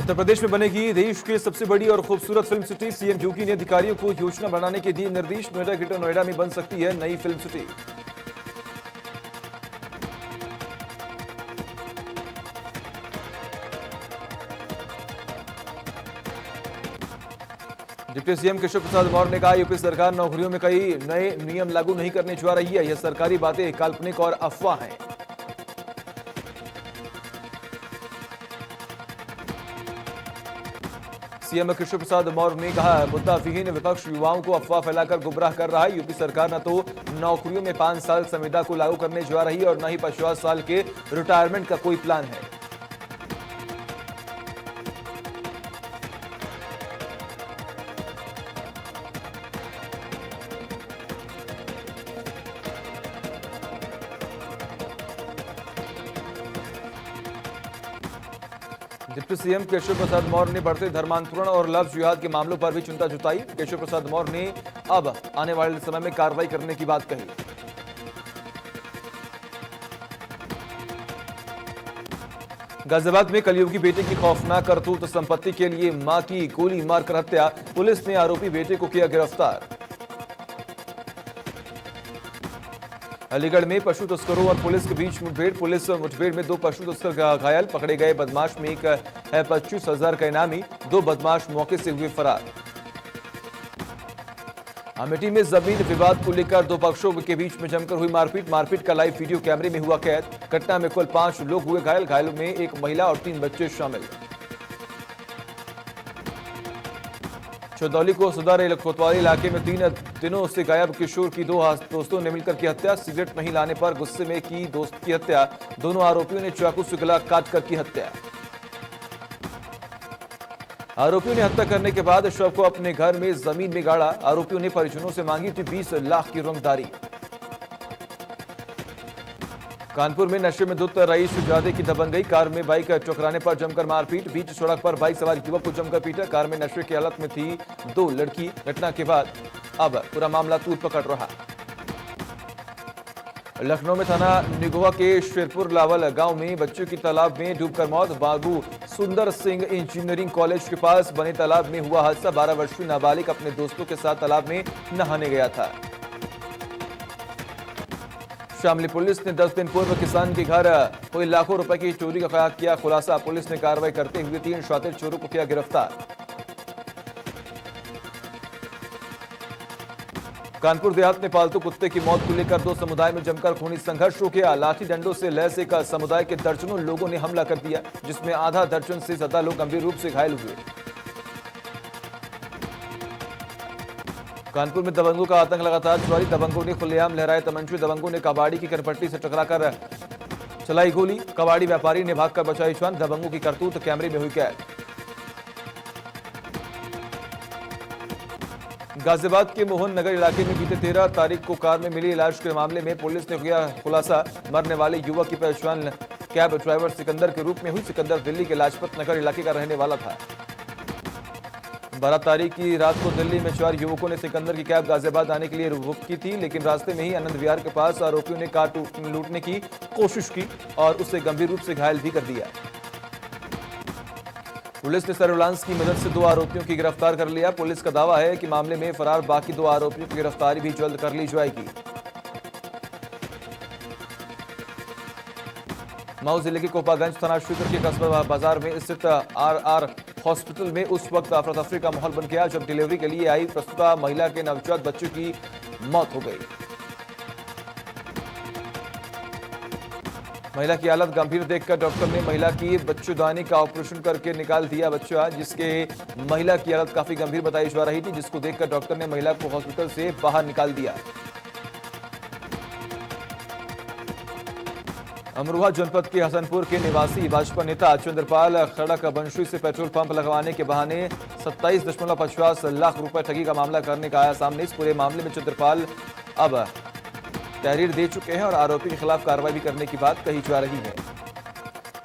उत्तर प्रदेश में बनेगी देश की सबसे बड़ी और खूबसूरत फिल्म सिटी। सीएम योगी ने अधिकारियों को योजना बनाने के दिए निर्देश। नोएडा ग्रेटर नोएडा में बन सकती है नई film city. Deputy CM Keshav Prasad Maurya ने कहा, यूपी सरकार नौकरियों में कई नए नियम लागू नहीं करने जा रही है। यह सरकारी बातें काल्पनिक और अफवाह हैं। सीएम केशव प्रसाद मौर्य ने कहा, मुद्दा विहीन विपक्ष युवाओं को अफवाह फैलाकर गुमराह कर रहा है। यूपी सरकार न तो नौकरियों में 5 साल संविदा को लागू करने जा रही है और न ही 50 साल के रिटायरमेंट का कोई प्लान है। डिप्टी सीएम केशव प्रसाद मौर्य ने बढ़ते धर्मांतरण और लव जिहाद के मामलों पर भी चिंता जताई। केशव प्रसाद मौर्य ने अब आने वाले समय में कार्रवाई करने की बात कही। गाजियाबाद में कलयुगी बेटे की खौफनाक करतूत, संपत्ति के लिए मां की गोली मारकर हत्या। पुलिस ने आरोपी बेटे को किया गिरफ्तार। अलीगढ़ में पशु तस्करों और पुलिस के बीच मुठभेड़। पुलिस मुठभेड़ में 2 पशु तस्कर घायल। पकड़े गए बदमाश में एक है 25,000 का इनामी। 2 बदमाश मौके से हुए फरार। अमेठी में जमीन विवाद को लेकर 2 पक्षों के बीच में जमकर हुई मारपीट। मारपीट का लाइव वीडियो कैमरे में हुआ कैद। घटना में कुल 5 लोग हुए घायल। घायलों में एक महिला और 3 बच्चे शामिल। चौदौली को सदर कोतवाली इलाके में 3 दिनों से गायब किशोर की 2 दोस्तों ने मिलकर की हत्या। सिगरेट नहीं लाने पर गुस्से में की दोस्त की हत्या। दोनों आरोपियों ने चाकू से गला काटकर की हत्या। आरोपियों ने हत्या करने के बाद शव को अपने घर में जमीन में गाड़ा। आरोपियों ने परिजनों से मांगी थी 20 लाख की रंगदारी। कानपुर में नशे में धुत रईस जादे की दबंगई। कार में बाइक टकराने पर जमकर मारपीट। बीच सड़क पर बाइक सवार युवक को जमकर पीटा। कार में नशे की हालत में थी 2 लड़की। घटना के बाद अब पूरा मामला तूल पकड़ रहा। लखनऊ में थाना निगोहा के शेरपुर लावल गांव में बच्चों की तालाब में डूबकर मौत। बाबू सुंदर सिंह इंजीनियरिंग कॉलेज के पास बने तालाब में हुआ हादसा। 12 वर्षीय नाबालिग अपने दोस्तों के साथ तालाब में नहाने गया था। शामली पुलिस ने 10 दिन पूर्व किसान के घर हुई लाखों रुपए की चोरी का किया खुलासा। पुलिस ने कार्रवाई करते हुए 3 शातिर चोरों को किया गिरफ्तार। कानपुर देहात में पालतू कुत्ते की मौत को लेकर 2 समुदाय में जमकर खूनी संघर्ष हो गया। लाठी डंडों से लैस एक समुदाय के दर्जनों लोगों ने हमला कर दिया, जिसमें आधा दर्जन से ज्यादा लोग गंभीर रूप से घायल हुए। कानपुर में दबंगों का आतंक लगातार जारी। दबंगों ने खुलेआम लहराए तमंचे। दबंगों ने कबाड़ी की करपट्टी से टकराकर चलाई गोली। कबाड़ी व्यापारी ने भागकर बचाई जान। दबंगों की करतूत कैमरे में हुई कैद। गाजियाबाद के मोहन नगर इलाके में बीते 13 तारीख को कार में मिली लाश के मामले में पुलिस ने किया खुलासा। मरने वाले युवक की पहचान कैब ड्राइवर सिकंदर के रूप में हुई। सिकंदर दिल्ली के लाजपत नगर इलाके का रहने वाला था। 12 तारीख की रात को दिल्ली में 4 युवकों ने सिकंदर की कैब गाजियाबाद आने के लिए बुक की थी, लेकिन रास्ते में ही आनंद विहार के पास आरोपियों ने कार लूटने की कोशिश की और उसे गंभीर रूप से घायल भी कर दिया। पुलिस ने सर्विलांस की मदद से 2 आरोपियों की गिरफ्तार कर लिया। पुलिस का दावा है कि मामले में फरार बाकी 2 आरोपियों की गिरफ्तारी भी जल्द कर ली जाएगी। मऊ जिले के कोपागंज थाना क्षेत्र के कस्बा बाजार में स्थित आर हॉस्पिटल में उस वक्त अफरा तफरी का माहौल बन गया जब डिलीवरी के लिए आई प्रस्तुता महिला के नवजात बच्चे की मौत हो गई। महिला की हालत गंभीर देखकर डॉक्टर ने महिला की बच्चेदानी का ऑपरेशन करके निकाल दिया बच्चा, जिसके महिला की हालत काफी गंभीर बताई जा रही थी, जिसको देखकर डॉक्टर ने महिला को हॉस्पिटल से बाहर निकाल दिया। अमरोहा जनपद के हसनपुर के निवासी भाजपा नेता चंद्रपाल खड़क बंशी से पेट्रोल पंप लगवाने के बहाने 27.50 लाख रुपए ठगी का मामला करने का आया सामने। इस पूरे मामले में चंद्रपाल अब तहरीर दे चुके हैं और आरोपी के खिलाफ कार्रवाई भी करने की बात कही जा रही है।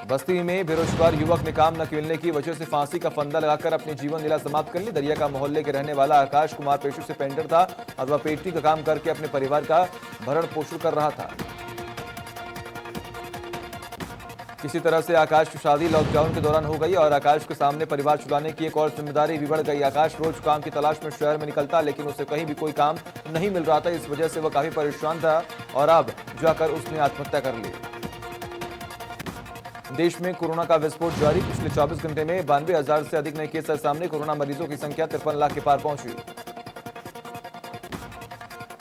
बस्ती में बेरोजगार युवक ने काम न मिलने की वजह से फांसी का फंदा लगाकर अपनी जीवन लीला समाप्त कर ली। दरिया का मोहल्ले के रहने वाला आकाश कुमार पेशे से पेंटर था और वह पेटी का काम करके अपने परिवार का भरण पोषण कर रहा था। किसी तरह से आकाश की शादी लॉकडाउन के दौरान हो गई और आकाश के सामने परिवार चलाने की एक और जिम्मेदारी भी बढ़ गई। आकाश रोज काम की तलाश में शहर में निकलता, लेकिन उसे कहीं भी कोई काम नहीं मिल रहा था। इस वजह से वह काफी परेशान था और अब जाकर उसने आत्महत्या कर ली। देश में कोरोना का विस्फोट जारी। पिछले 24 घंटे में 92,000 से अधिक नए केस सामने। कोरोना मरीजों की संख्या 53 लाख के पार पहुंची।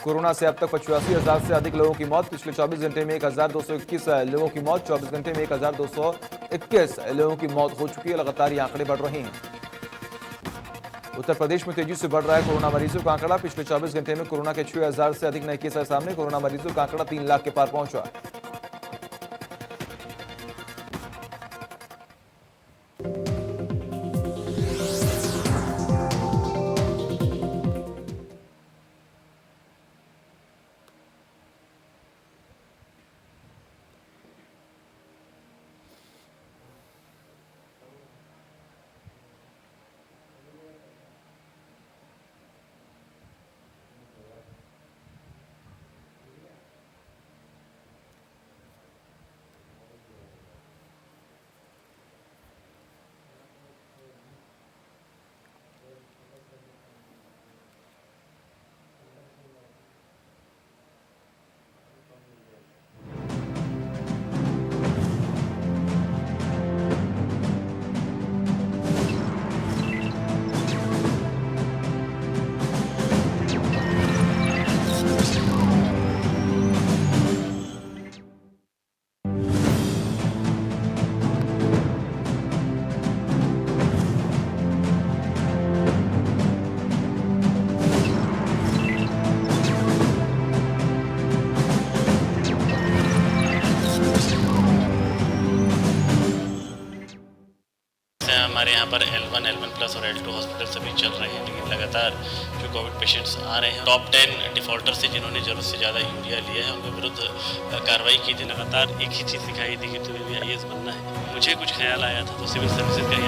कोरोना से अब तक 85,000 से अधिक लोगों की मौत। पिछले 24 घंटे में 1,221 लोगों की मौत। 24 घंटे में 1,221 लोगों की मौत हो चुकी है। लगातार ये आंकड़े बढ़ रहे हैं। उत्तर प्रदेश में तेजी से बढ़ रहा है कोरोना मरीजों का आंकड़ा। पिछले 24 घंटे में कोरोना के 6,000 से अधिक नए केस सामने। कोरोना मरीजों का आंकड़ा 3 लाख के पार पहुंचा। हमारे यहाँ पर L1, L1+ और L2 हॉस्पिटल सभी चल रहे हैं, लेकिन लगातार जो कोविड पेशेंट्स आ रहे हैं, टॉप 10 डिफॉल्टर से जिन्होंने ज़रूरत से ज़्यादा यूरिया लिया है उनके विरुद्ध कार्रवाई की थी। लगातार एक ही चीज़ सिखाई थी कि तुम्हें भी IAS बनना है। मुझे कुछ ख्याल आया था तो सिविल सर्विसेज का ही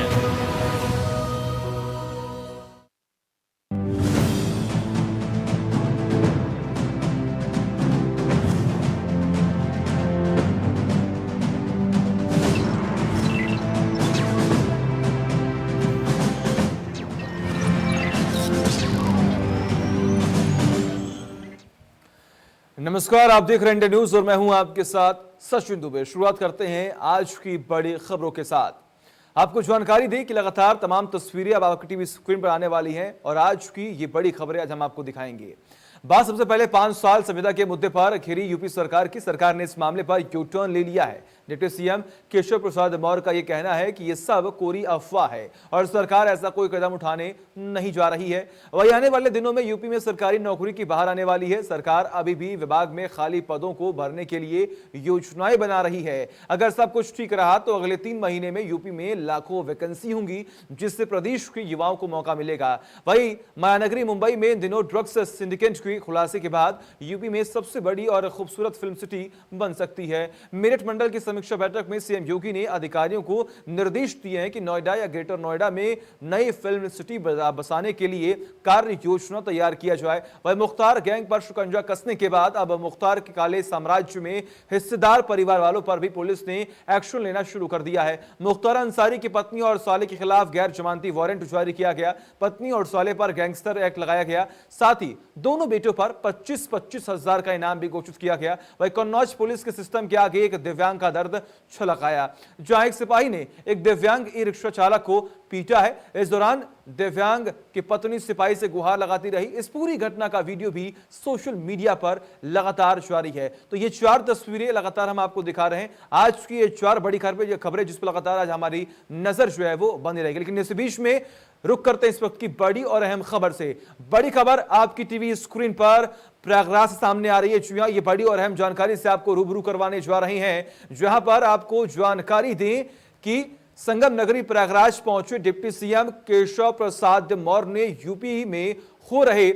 नमस्कार, आप देख रहे हैं इंडिया न्यूज और मैं हूं आपके साथ सचिन दुबे। शुरुआत करते हैं आज की बड़ी खबरों के साथ। आपको जानकारी दें कि लगातार तमाम तस्वीरें अब आपकी टीवी स्क्रीन पर आने वाली हैं और आज की ये बड़ी खबरें आज हम आपको दिखाएंगे। बात सबसे पहले 5 साल संविदा के मुद्दे पर घिरी यूपी सरकार की। सरकार ने इस मामले पर यू टर्न ले लिया है। डिप्टी सीएम केशव प्रसाद मौर्य का यह कहना है कि यह सब कोरी अफवाह है और सरकार ऐसा कोई कदम उठाने नहीं जा रही है। वही आने वाले दिनों में यूपी में सरकारी नौकरी की बहार आने वाली है। सरकार अभी भी विभाग में खाली पदों को भरने के लिए योजनाएं बना रही है। अगर सब कुछ ठीक रहा तो अगले 3 महीने में यूपी में लाखों वैकेंसी होंगी, जिससे प्रदेश के युवाओं को मौका मिलेगा। वही मायानगरी मुंबई में इन दिनों ड्रग्स सिंडिकेट के खुलासे के बाद यूपी में सबसे बड़ी और खूबसूरत फिल्म सिटी बन सकती है। मेरठ मंडल की समीक्षा बैठक में सीएम योगी ने अधिकारियों को निर्देश दिए हैं कि नोएडा या ग्रेटर नोएडा में नई फिल्म सिटी बसाने के लिए कार्य योजना तैयार किया जाए। वह मुख्तार गैंग पर शिकंजा कसने के बाद अब मुख्तार के काले साम्राज्य में हिस्सेदार परिवार वालों पर भी पुलिस ने एक्शन लेना शुरू कर दिया है। मुख्तार अंसारी की पत्नी और साले के खिलाफ गैर जमानती वारंट जारी किया गया। पत्नी और साले पर गैंगस्टर एक्ट लगाया गया। साथ ही दोनों बेटों पर 25-25 हजार का इनाम भी घोषित किया गया। वही कन्नौज पुलिस के सिस्टम के आगे एक दिव्यांग का दर्द छलक आया, जहां एक सिपाही ने एक दिव्यांग ई रिक्शा चालक को पीटा है। इस दौरान दिव्यांग की पत्नी सिपाही से गुहार लगाती रही। इस पूरी घटना का वीडियो भी सोशल मीडिया पर लगातार जारी है। तो ये 4 तस्वीरें लगातार हम आपको दिखा रहे हैं। आज की ये 4 बड़ी खबरें जिस पर लगातार आज हमारी नजर जो है वो बनी रहेगी। लेकिन इस बीच में रुक करते हैं इस वक्त की बड़ी और अहम खबर से। बड़ी खबर आपकी टीवी स्क्रीन पर प्रयागराज से सामने आ रही है। जी हां, ये बड़ी और अहम जानकारी से आपको रूबरू करवाने जा रहे हैं, जहां पर आपको जानकारी दें कि संगम नगरी प्रयागराज पहुंचे डिप्टी सीएम केशव प्रसाद मौर्य ने यूपी में हो रहे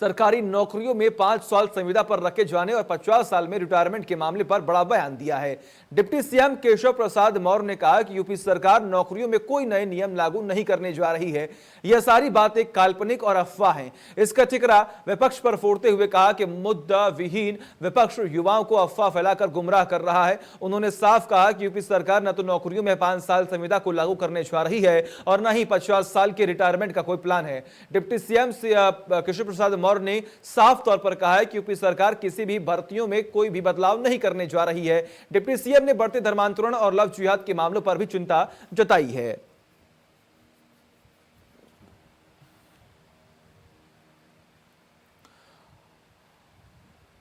सरकारी नौकरियों में 5 साल संविदा पर रखे जाने और 50 साल में रिटायरमेंट के मामले पर बड़ा बयान दिया है। डिप्टी सीएम केशव प्रसाद मौर्य ने कहा कि यूपी सरकार नौकरियों में कोई नए नियम लागू नहीं करने जा रही है। यह सारी बातें काल्पनिक और अफवाह हैं। इसका ठिकरा विपक्ष पर फोड़ते हुए कहा कि मुद्दा विहीन विपक्ष युवाओं को अफवाह फैलाकर गुमराह कर रहा है। उन्होंने साफ कहा कि यूपी सरकार न तो नौकरियों में 5 साल संविदा को लागू करने जा रही है और न ही 50 साल के रिटायरमेंट का कोई प्लान है। डिप्टी सीएम केशव प्रसाद मौर्य ने साफ तौर पर कहा है कि यूपी सरकार किसी भी भर्तियों में कोई भी बदलाव नहीं करने जा रही है। डिप्टी सीएम ने बढ़ते धर्मांतरण और लव जिहाद के मामलों पर भी चिंता जताई है।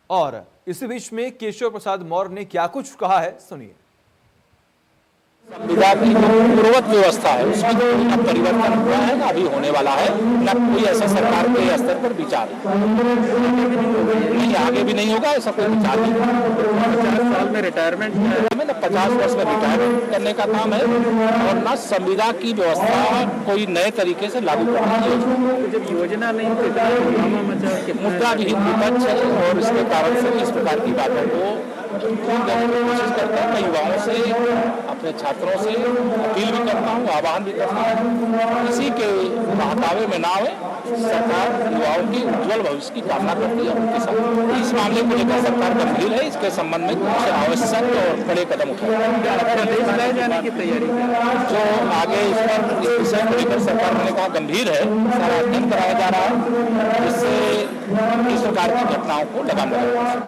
और इसी बीच में केशव प्रसाद मौर्य ने क्या कुछ कहा है, सुनिए। संविदा की जो पूर्ववत व्यवस्था है उसमें कोई न परिवर्तन हुआ है न अभी होने वाला है, न कोई ऐसा सरकार के स्तर पर विचार नहीं, आगे भी नहीं होगा, ऐसा कोई विचार नहीं। 50 साल में रिटायरमेंट में न 50 वर्ष में रिटायरमेंट करने का काम है और न संविदा की व्यवस्था कोई नए तरीके से लागू करने की योजना। जब योजना नहीं मुद्दा विहीन विपक्ष है और इसके कारण से इस प्रकार की बातों को कोशिश करता हूँ। मैं युवाओं से, अपने छात्रों से अपील भी करता हूँ, आह्वान भी करता हूँ, किसी के बहकावे में ना आए। सरकार युवाओं की उज्जवल भविष्य की कामना करती है। उनके साथ इस मामले को लेकर सरकार गंभीर है। इसके संबंध में कुछ आवश्यक और बड़े कदम उठाए जाने की तैयारी जो आगे इस पर इस विषय को लेकर सरकार ने कहा गंभीर है, सारा अध्ययन कराया जा रहा है, जिससे इस प्रकार की घटनाओं को लगाम लगाया।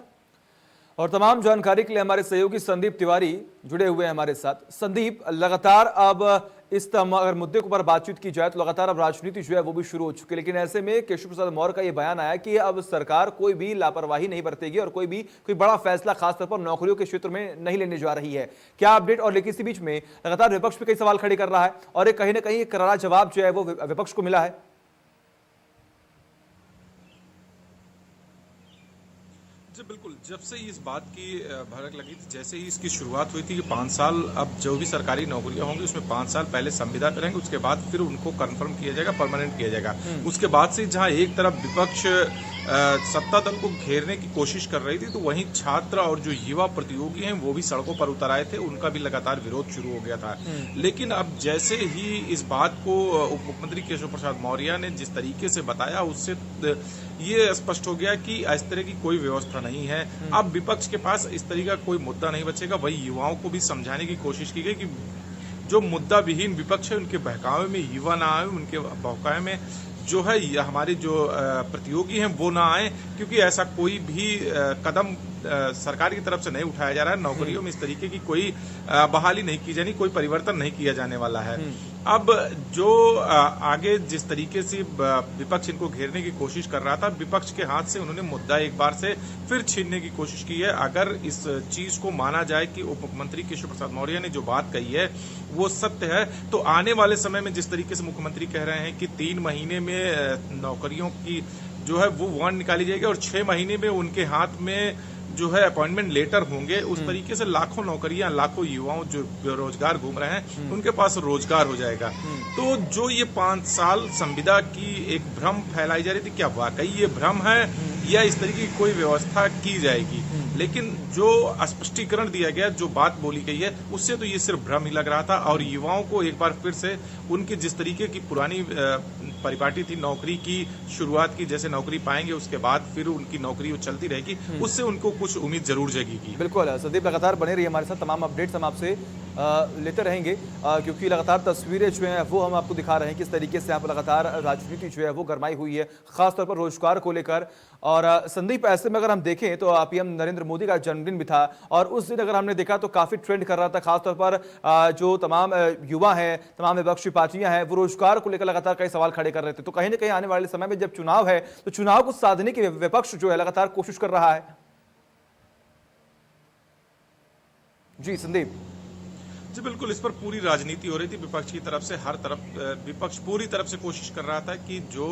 और तमाम जानकारी के लिए हमारे सहयोगी संदीप तिवारी जुड़े हुए हैं हमारे साथ। संदीप, लगातार अब अगर मुद्दे के ऊपर बातचीत की जाए तो लगातार अब राजनीति जो है वो भी शुरू हो चुकी है, लेकिन ऐसे में केशव प्रसाद मौर्य का ये बयान आया कि अब सरकार कोई भी लापरवाही नहीं बरतेगी और कोई बड़ा फैसला खासतौर पर नौकरियों के क्षेत्र में नहीं लेने जा रही है। क्या अपडेट? और लेकिन इसी बीच में लगातार विपक्ष पे कई सवाल खड़े कर रहा है और एक कहीं ना कहीं करारा जवाब जो है वो विपक्ष को मिला है। जी बिल्कुल, जब से इस बात की भड़क लगी थी, जैसे ही इसकी शुरुआत हुई थी कि 5 साल अब जो भी सरकारी नौकरियां होंगी उसमें 5 साल पहले संविदा पे रहेंगे, उसके बाद फिर उनको कंफर्म किया जाएगा, परमानेंट किया जाएगा। उसके बाद से जहां एक तरफ विपक्ष सत्ता दल को घेरने की कोशिश कर रही थी, तो वहीं छात्र और जो युवा प्रतियोगी हैं वो भी सड़कों पर उतर आए थे, उनका भी लगातार विरोध शुरू हो गया था। लेकिन अब जैसे ही इस बात को उप मुख्यमंत्री केशव प्रसाद मौर्य ने जिस तरीके से बताया, उससे ये स्पष्ट हो गया कि इस तरह की कोई व्यवस्था नहीं है। अब विपक्ष के पास इस तरह का कोई मुद्दा नहीं बचेगा। वही युवाओं को भी समझाने की कोशिश की गई कि जो मुद्दा विहीन विपक्ष है उनके बहकावे में युवा ना आए, उनके बहकावे में जो है हमारे जो प्रतियोगी हैं वो ना आए, क्योंकि ऐसा कोई भी कदम सरकार की तरफ से नहीं उठाया जा रहा है। नौकरियों में इस तरीके की कोई बहाली नहीं की जानी, कोई परिवर्तन नहीं किया जाने वाला है। अब जो आगे जिस तरीके से विपक्ष इनको घेरने की कोशिश कर रहा था, विपक्ष के हाथ से उन्होंने मुद्दा एक बार से फिर छीनने की कोशिश की है। अगर इस चीज को माना जाए कि उप मुख्यमंत्री केशव प्रसाद मौर्य ने जो बात कही है वो सत्य है, तो आने वाले समय में जिस तरीके से मुख्यमंत्री कह रहे हैं कि 3 महीने में नौकरियों की जो है वो वारंट निकाली जाएगी और 6 महीने में उनके हाथ में जो है अपॉइंटमेंट लेटर होंगे, उस तरीके से लाखों नौकरियां, लाखों युवाओं जो बेरोजगार घूम रहे हैं उनके पास रोजगार हो जाएगा। तो जो ये 5 साल संविदा की एक भ्रम फैलाई जा रही थी, क्या वाकई ये भ्रम है या इस तरीके की कोई व्यवस्था की जाएगी? लेकिन जो स्पष्टीकरण दिया गया, जो बात बोली गई है, उससे तो ये सिर्फ भ्रम ही लग रहा था और युवाओं को एक बार फिर से उनकी जिस तरीके की पुरानी परिपाटी थी नौकरी की शुरुआत की, जैसे नौकरी पाएंगे उसके बाद फिर उनकी नौकरी वो चलती रहेगी, उससे उनको कुछ उम्मीद जरूर जगेगी। बिल्कुल संदीप, लगातार बने रहिए हमारे साथ, तमाम अपडेट्स हम आपसे लेते रहेंगे क्योंकि लगातार तस्वीरें जो हैं वो हम आपको दिखा रहे हैं किस तरीके से यहाँ पर लगातार राजनीति जो है वो गरमाई हुई है, खासतौर पर रोजगार को लेकर। और संदीप, ऐसे में अगर हम देखें तो पीएम नरेंद्र मोदी का जन्मदिन भी था और उस दिन अगर हमने देखा तो काफी ट्रेंड कर रहा था, खासतौर पर जो तमाम युवा हैं, तमाम विपक्षी पार्टियां हैं, वो रोजगार को लेकर लगातार कई सवाल खड़े कर रहे थे। तो कहीं ना कहीं आने वाले समय में जब चुनाव है तो चुनाव को साधने की विपक्ष जो है लगातार कोशिश कर रहा है। जी संदीप। जी बिल्कुल, इस पर पूरी राजनीति हो रही थी विपक्ष की तरफ से। हर तरफ विपक्ष पूरी तरफ से कोशिश कर रहा था कि जो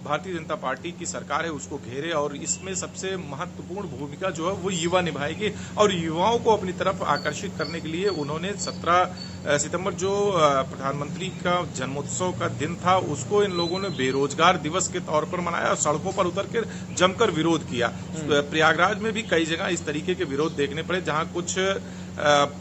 भारतीय जनता पार्टी की सरकार है उसको घेरे, और इसमें सबसे महत्वपूर्ण भूमिका जो है वो युवा निभाएगी। और युवाओं को अपनी तरफ आकर्षित करने के लिए उन्होंने 17 सितंबर जो प्रधानमंत्री का जन्मोत्सव का दिन था उसको इन लोगों ने बेरोजगार दिवस के तौर पर मनाया और सड़कों पर उतर कर जमकर विरोध किया। प्रयागराज में भी कई जगह इस तरीके के विरोध देखने पड़े, जहां कुछ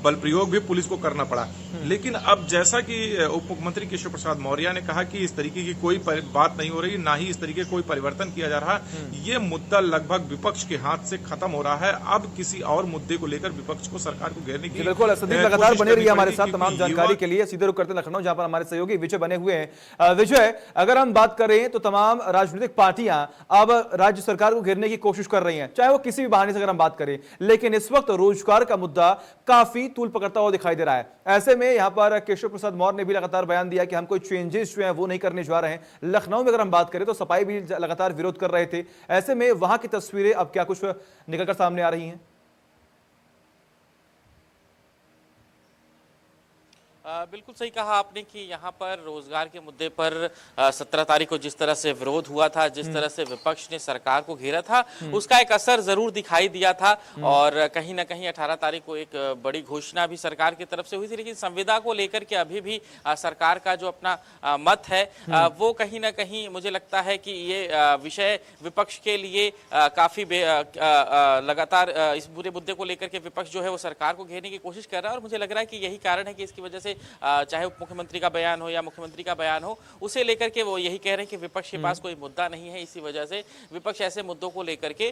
बल प्रयोग भी पुलिस को करना पड़ा। लेकिन अब जैसा कि उप मुख्यमंत्री केशव प्रसाद मौर्य ने कहा कि इस तरीके की कोई बात नहीं हो रही, ना ही इस तरीके कोई परिवर्तन किया जा रहा, ये मुद्दा लगभग विपक्ष के हाथ से खत्म हो रहा है। अब किसी और मुद्दे को लेकर विपक्ष को सरकार को घेरने की बिल्कुल संदीप लगातार बने रहिए हमारे साथ तमाम जानकारी के लिए। सीधे रुक करते लखनऊ, जहां पर हमारे सहयोगी विजय बने हुए हैं। विजय, अगर हम बात करें तो तमाम राजनीतिक पार्टियां अब राज्य सरकार को घेरने की कोशिश कर रही हैं, चाहे वो किसी भी बहाने से अगर हम बात करें, लेकिन इस वक्त रोजगार का मुद्दा काफी तूल पकड़ता हुआ दिखाई दे रहा है। ऐसे में यहां पर केशव प्रसाद मौर्य ने भी लगातार बयान दिया कि हम कोई चेंजेस जो है वो नहीं करने जा रहे हैं। लखनऊ में अगर हम बात करें तो सपाई भी लगातार विरोध कर रहे थे। ऐसे में वहां की तस्वीरें अब क्या कुछ निकलकर सामने आ रही हैं? बिल्कुल सही कहा आपने कि यहाँ पर रोजगार के मुद्दे पर 17 तारीख को जिस तरह से विरोध हुआ था, जिस तरह से विपक्ष ने सरकार को घेरा था, उसका एक असर जरूर दिखाई दिया था। और कहीं ना कहीं 18 तारीख को एक बड़ी घोषणा भी सरकार की तरफ से हुई थी। लेकिन संविदा को लेकर के अभी भी सरकार का जो अपना मत है वो कहीं ना कहीं मुझे लगता है कि ये विषय विपक्ष के लिए काफी लगातार इस पूरे मुद्दे को लेकर के विपक्ष जो है वो सरकार को घेरने की कोशिश कर रहा है। और मुझे लग रहा है कि यही कारण है कि इसकी वजह से चाहे उप मुख्यमंत्री का बयान हो या मुख्यमंत्री का बयान हो, उसे लेकर के वो यही कह रहे हैं कि विपक्ष के पास कोई मुद्दा नहीं है। इसी वजह से विपक्ष ऐसे मुद्दों को लेकर के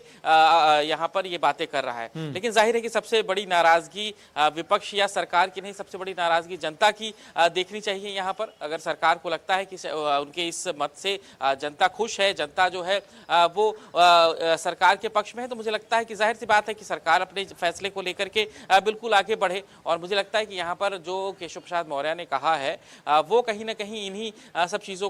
यहाँ पर ये बातें कर रहा है। लेकिन जाहिर है कि सबसे बड़ी नाराजगी विपक्ष या सरकार की नहीं, सबसे बड़ी नाराजगी जनता की देखनी चाहिए। यहाँ पर अगर सरकार को लगता है कि उनके इस मत से जनता खुश है, जनता जो है वो सरकार के पक्ष में है, तो मुझे लगता है कि जाहिर सी बात है कि सरकार अपने फैसले को लेकर के बिल्कुल आगे बढ़े। और मुझे लगता है कि यहाँ पर जो केशव प्रसाद मौर्य ने कहा है वो कहीं ना कहीं इन्हीं सब चीज़ों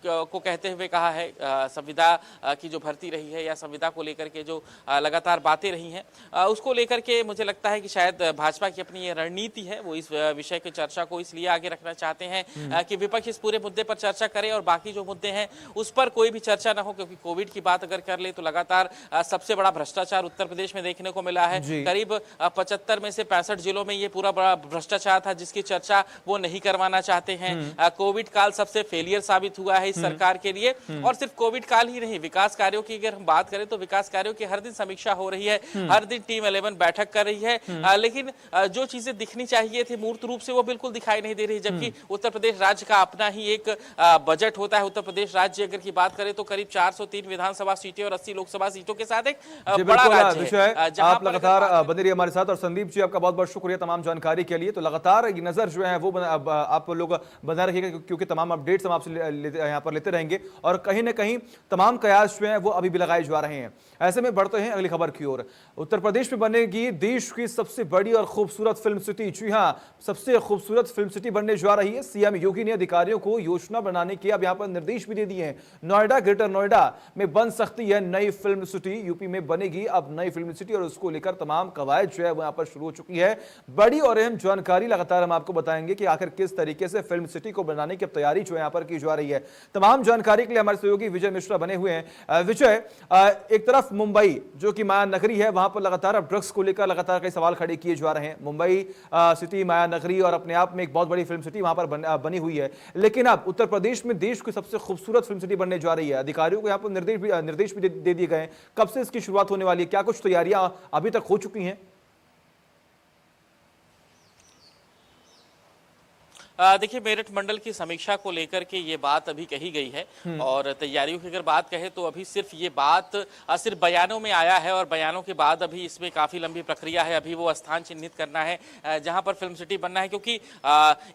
को कहते हुए कहा है। संविदा की जो भर्ती रही है या संविदा को लेकर के जो लगातार बातें रही हैं उसको लेकर के मुझे लगता है कि शायद भाजपा की अपनी ये रणनीति है, वो इस विषय की चर्चा को इसलिए आगे रखना चाहते हैं कि विपक्ष इस पूरे मुद्दे पर चर्चा करे और बाकी जो मुद्दे हैं उस पर कोई भी चर्चा ना हो। क्योंकि कोविड की बात अगर कर ले तो लगातार सबसे बड़ा भ्रष्टाचार उत्तर प्रदेश में देखने को मिला है। करीब 75 में से 65 जिलों में ये पूरा बड़ा भ्रष्टाचार था जिसकी चर्चा वो नहीं करवाना चाहते हैं। कोविड काल सबसे फेलियर साबित हुआ है इस सरकार के लिए। और सिर्फ कोविड काल ही नहीं, विकास कार्यों की अगर हम बात करें तो विकास कार्यों की हर दिन समीक्षा हो रही है, हर दिन टीम 11 बैठक कर रही है। लेकिन जो चीजें दिखनी चाहिए थी मूर्त रूप से वो बिल्कुल दिखाई नहीं दे रही। जबकि उत्तर प्रदेश राज्य का अपना ही एक बजट होता है। उत्तर प्रदेश राज्य अगर की बात करें तो करीब 403 विधानसभा सीटें और 80 लोकसभा सीटों के साथ एक बड़ा राज्य है। आप लगातार बने रहिए हमारे साथ। और संदीप जी, आपका बहुत बहुत शुक्रिया तमाम जानकारी के लिए। तो लगातार नजर जो है वो आप लोग बना रखिएगा, क्योंकि तमाम अपडेट्स हम आपसे यहाँ पर लेते रहेंगे। और कहीं ना कहीं तमाम कयास जो हैं वो अभी भी लगाए जा रहे हैं। ऐसे में बढ़ते हैं अगली खबर की ओर। उत्तर प्रदेश में बनेगी देश की सबसे बड़ी और खूबसूरत फिल्म सिटी। जी हां, सबसे खूबसूरत फिल्म सिटी बनने जा रही है। सीएम योगी ने अधिकारियों को योजना बनाने के अब यहां पर निर्देश भी दे दिए हैं। नोएडा, ग्रेटर नोएडा में बन सकती है नई फिल्म सिटी। यूपी में बनेगी अब नई फिल्म सिटी और उसको लेकर तमाम कवायद जो है वो यहां पर शुरू हो चुकी है। बड़ी और अहम जानकारी लगातार हम आपको बताएंगे कि आखिर किस तरीके से फिल्म सिटी को बनाने की तैयारी जो यहां पर की जा रही है। तमाम जानकारी के लिए हमारे सहयोगी विजय मिश्रा बने हुए हैं। विजय, एक तरफ मुंबई जो कि माया नगरी है, वहां पर लगातार अब ड्रग्स को लेकर लगातार कई सवाल खड़े किए जा रहे हैं। मुंबई सिटी माया नगरी और अपने आप में एक बहुत बड़ी फिल्म सिटी वहां पर बनी हुई है। लेकिन अब उत्तर प्रदेश में देश की सबसे खूबसूरत फिल्म सिटी बनने जा रही है। अधिकारियों को यहां पर निर्देश भी दे दिए गए। कब से इसकी शुरुआत होने वाली है? क्या कुछ तैयारियां अभी तक हो चुकी हैं? देखिए, मेरठ मंडल की समीक्षा को लेकर के ये बात अभी कही गई है। और तैयारियों की अगर बात कहें तो अभी सिर्फ ये बात सिर्फ बयानों में आया है और बयानों के बाद अभी इसमें काफ़ी लंबी प्रक्रिया है। अभी वो स्थान चिन्हित करना है जहां पर फिल्म सिटी बनना है, क्योंकि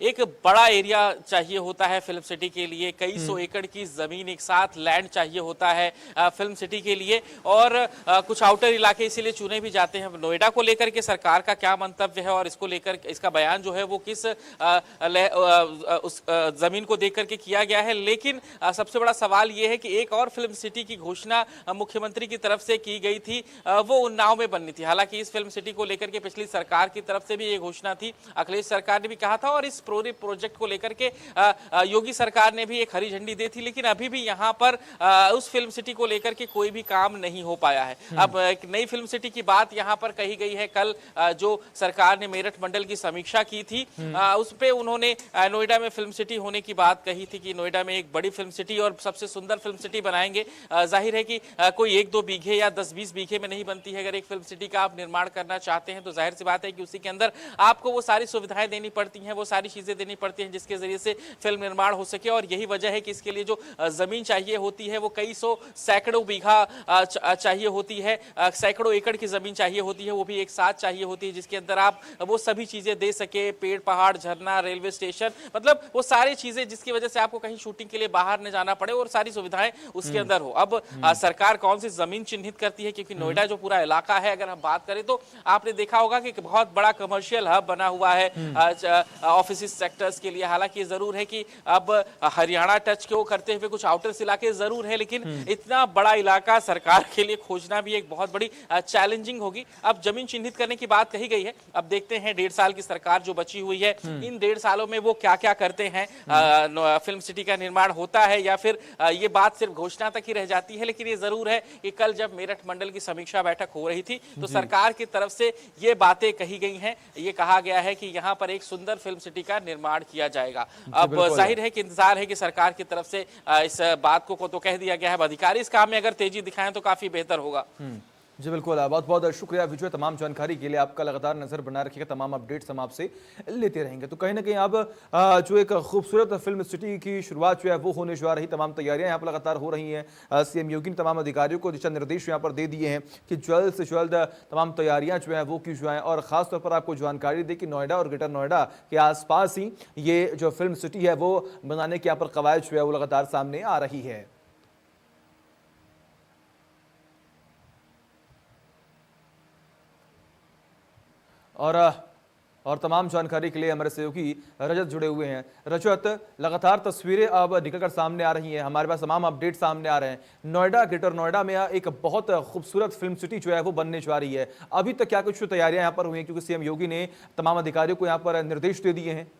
एक बड़ा एरिया चाहिए होता है फिल्म सिटी के लिए। कई सौ एकड़ की ज़मीन, एक साथ लैंड चाहिए होता है फिल्म सिटी के लिए। और कुछ आउटर इलाके इसीलिए चुने भी जाते हैं। नोएडा को लेकर के सरकार का क्या मंतव्य है और इसको लेकर इसका बयान जो है वो किस उस जमीन को देख करके किया गया है। लेकिन सबसे बड़ा सवाल यह है कि एक और फिल्म सिटी की घोषणा मुख्यमंत्री की तरफ से की गई थी, वो उन्नाव में बननी थी। हालांकि इस फिल्म सिटी को लेकर के पिछली सरकार की तरफ से भी ये घोषणा थी, अखिलेश सरकार ने भी कहा था, और इस पूरे प्रोजेक्ट को लेकर के योगी सरकार ने भी एक हरी झंडी दी थी। लेकिन अभी भी यहाँ पर उस फिल्म सिटी को लेकर के कोई भी काम नहीं हो पाया है। अब एक नई फिल्म सिटी की बात यहाँ पर कही गई है। कल जो सरकार ने मेरठ मंडल की समीक्षा की थी, उस पे उन्होंने नोएडा में फिल्म सिटी होने की बात कही थी कि नोएडा में एक बड़ी फिल्म सिटी और सबसे सुंदर फिल्म सिटी बनाएंगे। जाहिर है कि कोई 1-2 बीघे या 10-20 बीघे में नहीं बनती है। अगर एक फिल्म सिटी का आप निर्माण करना चाहते हैं तो जाहिर सी बात है कि उसी के अंदर आपको वो सारी सुविधाएं देनी पड़ती हैं, वो सारी चीजें देनी पड़ती हैं जिसके जरिए से फिल्म निर्माण हो सके। और यही वजह है कि इसके लिए जो जमीन चाहिए होती है वो कई सौ सैकड़ों बीघा चाहिए होती है, सैकड़ों एकड़ की जमीन चाहिए होती है, वो भी एक साथ चाहिए होती है, जिसके अंदर आप वो सभी चीजें दे सके, पेड़ पहाड़ झरना रेलवे स्टेशन, मतलब वो सारी चीजें जिसकी वजह से आपको कहीं शूटिंग के लिए बाहर न जाना पड़े और सारी सुविधाएं उसके अंदर हो। अब सरकार कौन सी जमीन चिन्हित करती है, क्योंकि नोएडा जो पूरा इलाका है, अगर हम बात करें तो आपने देखा होगा कि बहुत बड़ा कमर्शियल हब बना हुआ है ऑफिस सेक्टर्स के लिए। हालांकि जरूर है कि अब हरियाणा टच को करते हुए कुछ आउटर्स इलाके जरूर है, लेकिन इतना बड़ा इलाका सरकार के लिए खोजना भी एक बहुत बड़ी चैलेंजिंग होगी। अब जमीन चिन्हित करने की बात कही गई है, अब देखते हैं 1.5 साल की सरकार जो बची हुई है, इन 1.5 सालों में वो क्या क्या करते हैं। फिल्म सिटी का निर्माण होता है या फिर ये बात सिर्फ घोषणा तक ही रह जाती है। लेकिन ये जरूर है कि कल जब मेरठ मंडल की समीक्षा बैठक हो रही थी तो सरकार की तरफ से ये बातें कही गई हैं, ये कहा गया है कि यहाँ पर एक सुंदर फिल्म सिटी का निर्माण किया जाएगा। अब जाहिर है कि इंतजार है कि सरकार की तरफ से इस बात को तो कह दिया गया है। अधिकारी इस काम में अगर तेजी दिखाएं तो काफी बेहतर होगा। जी बिल्कुल, बहुत बहुत शुक्रिया विजय, तमाम जानकारी के लिए। आपका लगातार नजर बनाए रखिएगा, तमाम अपडेट्स हम आपसे लेते रहेंगे। तो कहीं ना कहीं अब जो एक खूबसूरत फिल्म सिटी की शुरुआत जो है वो होने जा रही, तमाम तैयारियां यहाँ पर लगातार हो रही हैं। सीएम योगी ने तमाम अधिकारियों को दिशा निर्देश यहाँ पर दे दिए हैं कि जल्द से जल्द तमाम तैयारियां जो है वो की जाएँ। और खासतौर पर आपको जानकारी दी कि नोएडा और ग्रेटर नोएडा के आसपास ही ये जो फिल्म सिटी है वो बनाने की यहाँ पर कवायद जो है वो लगातार सामने आ रही है। और तमाम जानकारी के लिए हमारे सहयोगी रजत जुड़े हुए हैं। रजत, लगातार तस्वीरें अब निकलकर सामने आ रही हैं, हमारे पास तमाम अपडेट सामने आ रहे हैं। नोएडा, ग्रेटर नोएडा में एक बहुत खूबसूरत फिल्म सिटी जो है वो बनने जा रही है। अभी तक क्या कुछ तैयारियां यहाँ पर हुई हैं, क्योंकि सीएम योगी ने तमाम अधिकारियों को यहाँ पर निर्देश दे दिए हैं?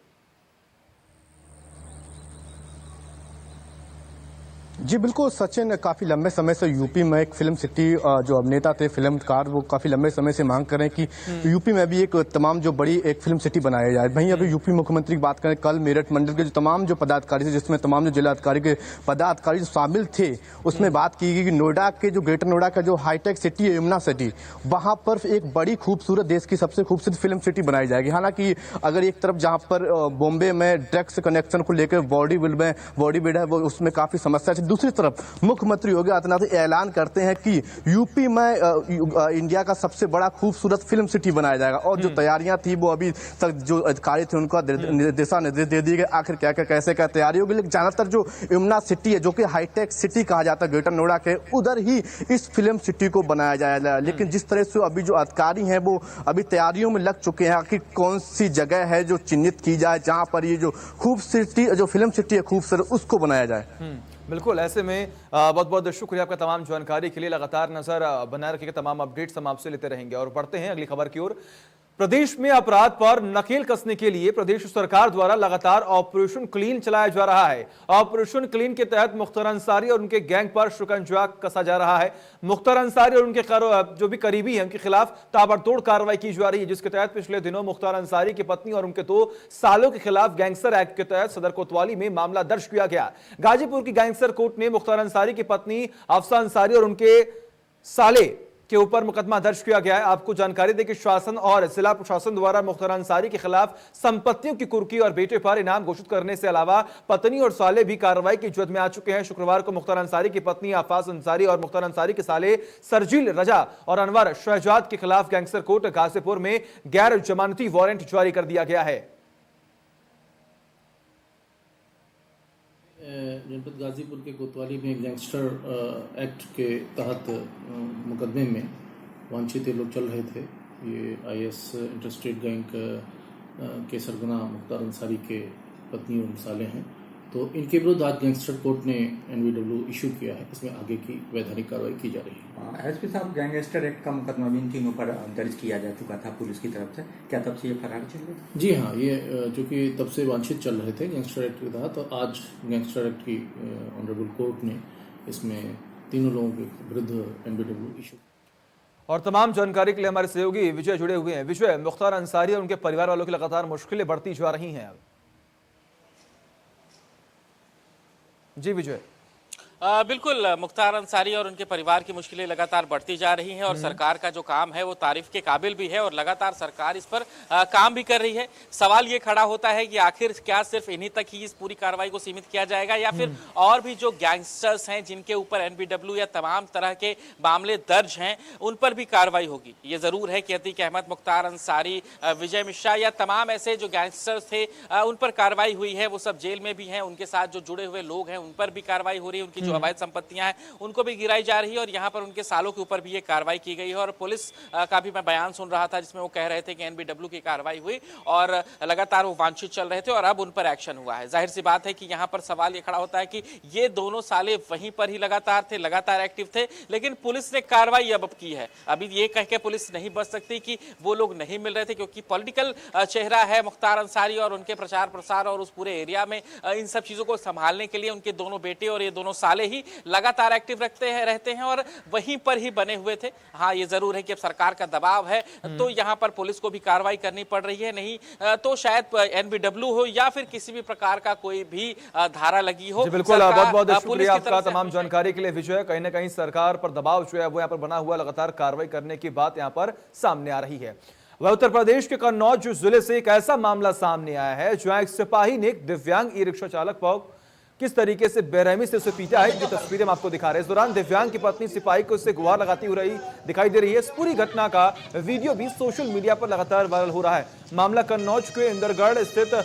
जी बिल्कुल सचिन, काफ़ी लंबे समय से यूपी में एक फिल्म सिटी, जो अभिनेता थे फिल्मकार वो काफ़ी लंबे समय से मांग करें कि यूपी में भी एक तमाम जो बड़ी एक फिल्म सिटी बनाया जाए। वहीं अभी यूपी मुख्यमंत्री की बात करें, कल मेरठ मंडल के जो तमाम जो पदाधिकारी थे, जिसमें तमाम जो जिलाधिकारी के पदाधिकारी जो शामिल थे, उसमें बात की गई कि नोएडा के जो ग्रेटर नोएडा का जो हाईटेक सिटी है यमुना सिटी, वहाँ पर एक बड़ी खूबसूरत, देश की सबसे खूबसूरत फिल्म सिटी बनाई जाएगी। हालांकि अगर एक तरफ जहाँ पर बॉम्बे में ड्रग्स कनेक्शन को लेकर बॉडीबिल्ड है वो उसमें काफ़ी समस्या, दूसरी तरफ मुख्यमंत्री योगी आदित्यनाथ ऐलान करते हैं कि यूपी में इंडिया का सबसे बड़ा खूबसूरत फिल्म सिटी बनाया जाएगा। और जो तैयारियां थी वो अभी तक जो अधिकारी थे उनको दिशा निर्देश दे दिए गए, आखिर क्या क्या कैसे क्या तैयारी होगी। लेकिन ज्यादातर जो यमुना सिटी है, जो कि हाईटेक सिटी कहा जाता है ग्रेटर नोएडा के, उधर ही इस फिल्म सिटी को बनाया जाएगा। लेकिन जिस तरह से अभी जो अधिकारी हैं वो अभी तैयारियों में लग चुके हैं कि कौन सी जगह है जो चिन्हित की जाए जहां पर ये जो खूबसूरती जो फिल्म सिटी है खूबसूरत उसको बनाया जाए। बिल्कुल, ऐसे में बहुत बहुत शुक्रिया आपका तमाम जानकारी के लिए। लगातार नजर बनाए रखिएगा, तमाम अपडेट्स हम आपसे लेते रहेंगे। और बढ़ते हैं अगली खबर की ओर। प्रदेश में अपराध पर नकेल कसने के लिए प्रदेश सरकार द्वारा लगातार ऑपरेशन क्लीन चलाया जा रहा है। ऑपरेशन क्लीन के तहत मुख्तार अंसारी और उनके गैंग पर शिकंजा कसा जा रहा है। मुख्तार अंसारी और उनके जो भी करीबी हैं उनके खिलाफ ताबड़तोड़ कार्रवाई की जा रही है, जिसके तहत पिछले दिनों मुख्तार अंसारी की पत्नी और उनके 2 सालों के खिलाफ गैंगस्टर एक्ट के तहत सदर कोतवाली में मामला दर्ज किया गया। गाजीपुर की गैंगस्टर कोर्ट ने मुख्तार अंसारी की पत्नी अफसा अंसारी और उनके साले के ऊपर मुकदमा दर्ज किया गया है। आपको जानकारी दें कि शासन और जिला प्रशासन द्वारा मुख्तार अंसारी के खिलाफ संपत्तियों की कुर्की और बेटे पर इनाम घोषित करने से अलावा पत्नी और साले भी कार्रवाई की जद में आ चुके हैं। शुक्रवार को मुख्तार अंसारी की पत्नी आफाज अंसारी और मुख्तार अंसारी के साले सरजील रजा और अनवर शहजाद के खिलाफ गैंगस्टर कोर्ट गाजीपुर में गैर जमानती वारंट जारी कर दिया गया है। जनपद गाजीपुर के कोतवाली में गैंगस्टर एक्ट के तहत मुकदमे में वांछित लोग चल रहे थे। ये IS इंटरस्टेट गैंग के सरगना मुख्तार अंसारी के पत्नी और साले हैं, तो इनके विरुद्ध आज गैंगस्टर कोर्ट ने एनबीडब्ल्यू इशू किया है। इसमें आगे की वैधानिक कार्रवाई की जा रही है। एसपी साहब, गैंगस्टर एक्ट का मुकदमा भी इन तीनों पर दर्ज किया जा चुका था पुलिस की तरफ से, क्या तब से ये फरार चल रहे थे? जी हाँ, ये चूंकि तब से वांछित चल रहे थे गैंगस्टर एक्ट के तहत, तो आज गैंगस्टर एक्ट की ऑनरेबल कोर्ट ने इसमें तीनों लोगों के विरुद्ध एनबीडब्ल्यू इशू। और तमाम जानकारी के लिए हमारे सहयोगी विजय जुड़े हुए हैं। विजय, मुख्तार अंसारी और उनके परिवार वालों की लगातार मुश्किलें बढ़ती जा रही हैं। जी विजय। बिल्कुल, मुख्तार अंसारी और उनके परिवार की मुश्किलें लगातार बढ़ती जा रही हैं और सरकार का जो काम है वो तारीफ के काबिल भी है और लगातार सरकार इस पर काम भी कर रही है। सवाल ये खड़ा होता है कि आखिर क्या सिर्फ इन्हीं तक ही इस पूरी कार्रवाई को सीमित किया जाएगा या फिर और भी जो गैंगस्टर्स हैं जिनके ऊपर एनबीडब्ल्यू या तमाम तरह के मामले दर्ज हैं उन पर भी कार्रवाई होगी। ये जरूर है कि अतीक अहमद, मुख्तार अंसारी, विजय मिश्रा या तमाम ऐसे जो गैंगस्टर्स थे उन पर कार्रवाई हुई है, वो सब जेल में भी हैं। उनके साथ जो जुड़े हुए लोग हैं उन पर भी कार्रवाई हो रही है, उनकी अवैध संपत्तियां हैं उनको भी गिराई जा रही है और यहां पर उनके सालों के ऊपर भी ये कार्रवाई की गई है। और पुलिस का भी मैं बयान सुन रहा था जिसमें वो कह रहे थे कि एनबीडब्ल्यू की कार्रवाई हुई और लगातार वो वांछित चल रहे थे और अब उन पर एक्शन हुआ है। जाहिर सी बात है कि यहां पर सवाल ये खड़ा होता है कि ये दोनों साले वहीं पर ही लगातार थे, लगातार एक्टिव थे, लेकिन पुलिस ने कार्रवाई अब की है। अभी ये कह के पुलिस नहीं बच सकती कि वो लोग नहीं मिल रहे थे, क्योंकि पॉलिटिकल चेहरा है मुख्तार अंसारी और उनके प्रचार प्रसार और उस पूरे एरिया में इन सब चीजों को संभालने के लिए उनके दोनों बेटे और ये दोनों साले ही लगातार एक्टिव रहते हैं और वहीं पर ही बने हुए थे। हाँ, ये जरूर है कि अब सरकार का दबाव है तो यहाँ पर पुलिस को भी कार्रवाई करनी पड़ रही है, नहीं तो शायद एनबीडब्ल्यू हो या फिर किसी भी प्रकार का कोई भी धारा लगी हो। बिल्कुल, बहुत बहुत शुक्रिया आपका तमाम जानकारी के लिए विजय। कहीं ना कहीं सरकार पर दबाव जो है वो यहाँ पर बना हुआ, लगातार कार्रवाई करने की बात यहाँ पर सामने आ रही है। वह उत्तर प्रदेश के कन्नौज जिले से एक ऐसा मामला सामने आया है जहां एक सिपाही ने एक दिव्यांग ई रिक्शा चालक पर किस तरीके से बेरहमी से उसे पीटा है, ये तस्वीरें हम आपको दिखा रहे हैं। इस दौरान दिव्यांग की पत्नी सिपाही को उससे गुहार लगाती हुई दिखाई दे रही है। इस पूरी घटना का वीडियो भी सोशल मीडिया पर लगातार वायरल हो रहा है। मामला कन्नौज के इंदरगढ़ स्थित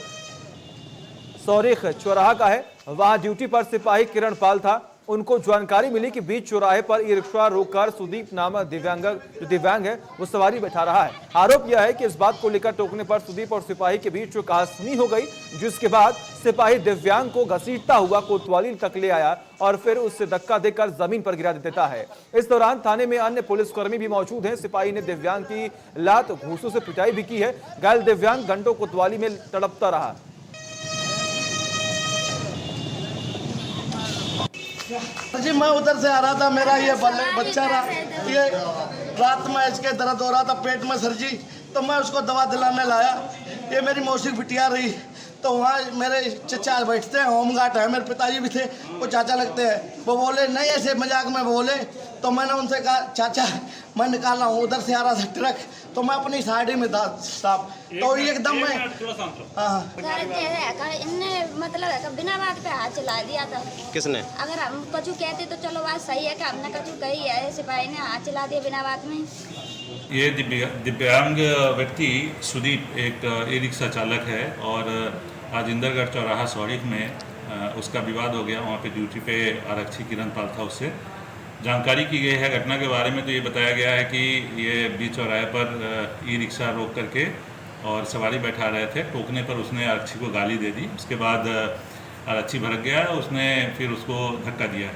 सौरिख चौराहा का है। वहां ड्यूटी पर सिपाही किरण पाल था। उनको जानकारी मिली कि बीच चौराहे पर ई रिक्शा रोककर सुदीप नामक दिव्यांग है वो सवारी बैठा रहा है। आरोप यह है कि इस बात को लेकर टोकने पर सुदीप और सिपाही के बीच कहासुनी हो गई, जिसके बाद सिपाही दिव्यांग को घसीटता हुआ कोतवाली तक ले आया और फिर उससे धक्का देकर जमीन पर गिरा देता है। इस दौरान थाने में अन्य पुलिसकर्मी भी मौजूद हैं। सिपाही ने दिव्यांग की लात घूंसों से पिटाई भी की है। घायल दिव्यांग घंटों कोतवाली में तड़पता रहा। जी, मैं उधर से आ रहा था, मेरा ये बच्चा रहा, ये रात में इसके दर्द हो रहा था पेट में सर जी, तो मैं उसको दवा दिलाने लाया। ये मेरी मौसी बिटिया रही, तो वहाँ मेरे चचा बैठते हैं, होमगार्ड है, मेरे पिताजी भी थे, वो चाचा लगते हैं। वो बोले नहीं, ऐसे मजाक में बोले, तो मैंने उनसे कहा चाचा मैं निकाल रहा हूँ। उधर से आ रहा था ट्रक, तो मैं अपनी साइड में था साहब, तो एकदम मैं इनने मतलब बिना बात पे हाथ चला दिया था। किसने? अगर हम कछु कहते तो चलो बात सही है कि हमने कछु कही है, सिपाही ने हाथ चला दिया बिना बात में। ये दिव्यांग व्यक्ति सुदीप एक ई रिक्शा चालक है और आज इंदरगढ़ चौराहा सौरिख में उसका विवाद हो गया। वहाँ पे ड्यूटी पे आरक्षी किरण पाल था, उससे जानकारी की गई है घटना के बारे में। तो ये बताया गया है कि ये बीच चौराहे पर ई रिक्शा रोक करके और सवारी बैठा रहे थे। टोकने पर उसने आरक्षी को गाली दे दी। उसके बाद आरक्षी भड़क गया, उसने फिर उसको धक्का दिया।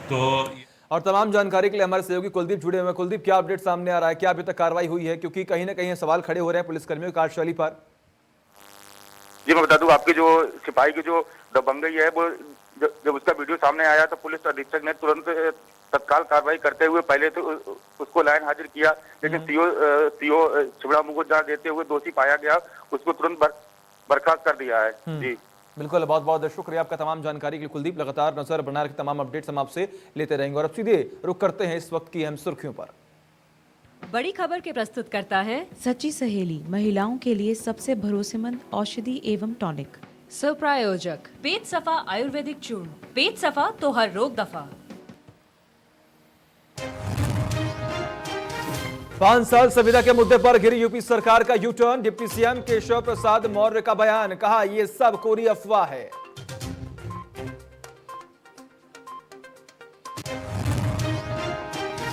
तो और तमाम जानकारी के लिए हमारे सहयोगी कुलदीप जुड़े हुए हैं। कुलदीप, क्या अपडेट सामने आ रहा है, क्या अभी तक कार्रवाई हुई है, क्योंकि कहीं ना कहीं सवाल खड़े हो रहे हैं पुलिसकर्मियों की कार्यशैली पर? जी, मैं बता दूं आपकी जो सिपाही की जो दबंगई है, वो जब उसका वीडियो सामने आया तो पुलिस अधीक्षक ने तुरंत तत्काल कार्रवाई करते हुए पहले तो उसको लाइन हाजिर किया, लेकिन सीओ छिबरामऊ को जहाँ देते हुए दोषी पाया गया, उसको तुरंत बर्खास्त कर दिया है। जी बिल्कुल, बहुत बहुत शुक्रिया आपका तमाम जानकारी के लिए कुलदीप। लगातार नजर बना रखे, तमाम अपडेट्स हम आपसे लेते रहेंगे। और अब सीधे रुक करते हैं इस वक्त की अहम सुर्खियों पर। बड़ी खबर के प्रस्तुत करता है सच्ची सहेली, महिलाओं के लिए सबसे भरोसेमंद औषधि एवं टॉनिक। स्वप्रायोजक पेट सफा आयुर्वेदिक चूर्ण, पेट सफा तो हर रोग दफा। 5 साल संविदा के मुद्दे पर गिरी यूपी सरकार का U turn. Deputy CM Keshav Prasad Maurya का बयान, कहा यह सब कोरी अफवाह है।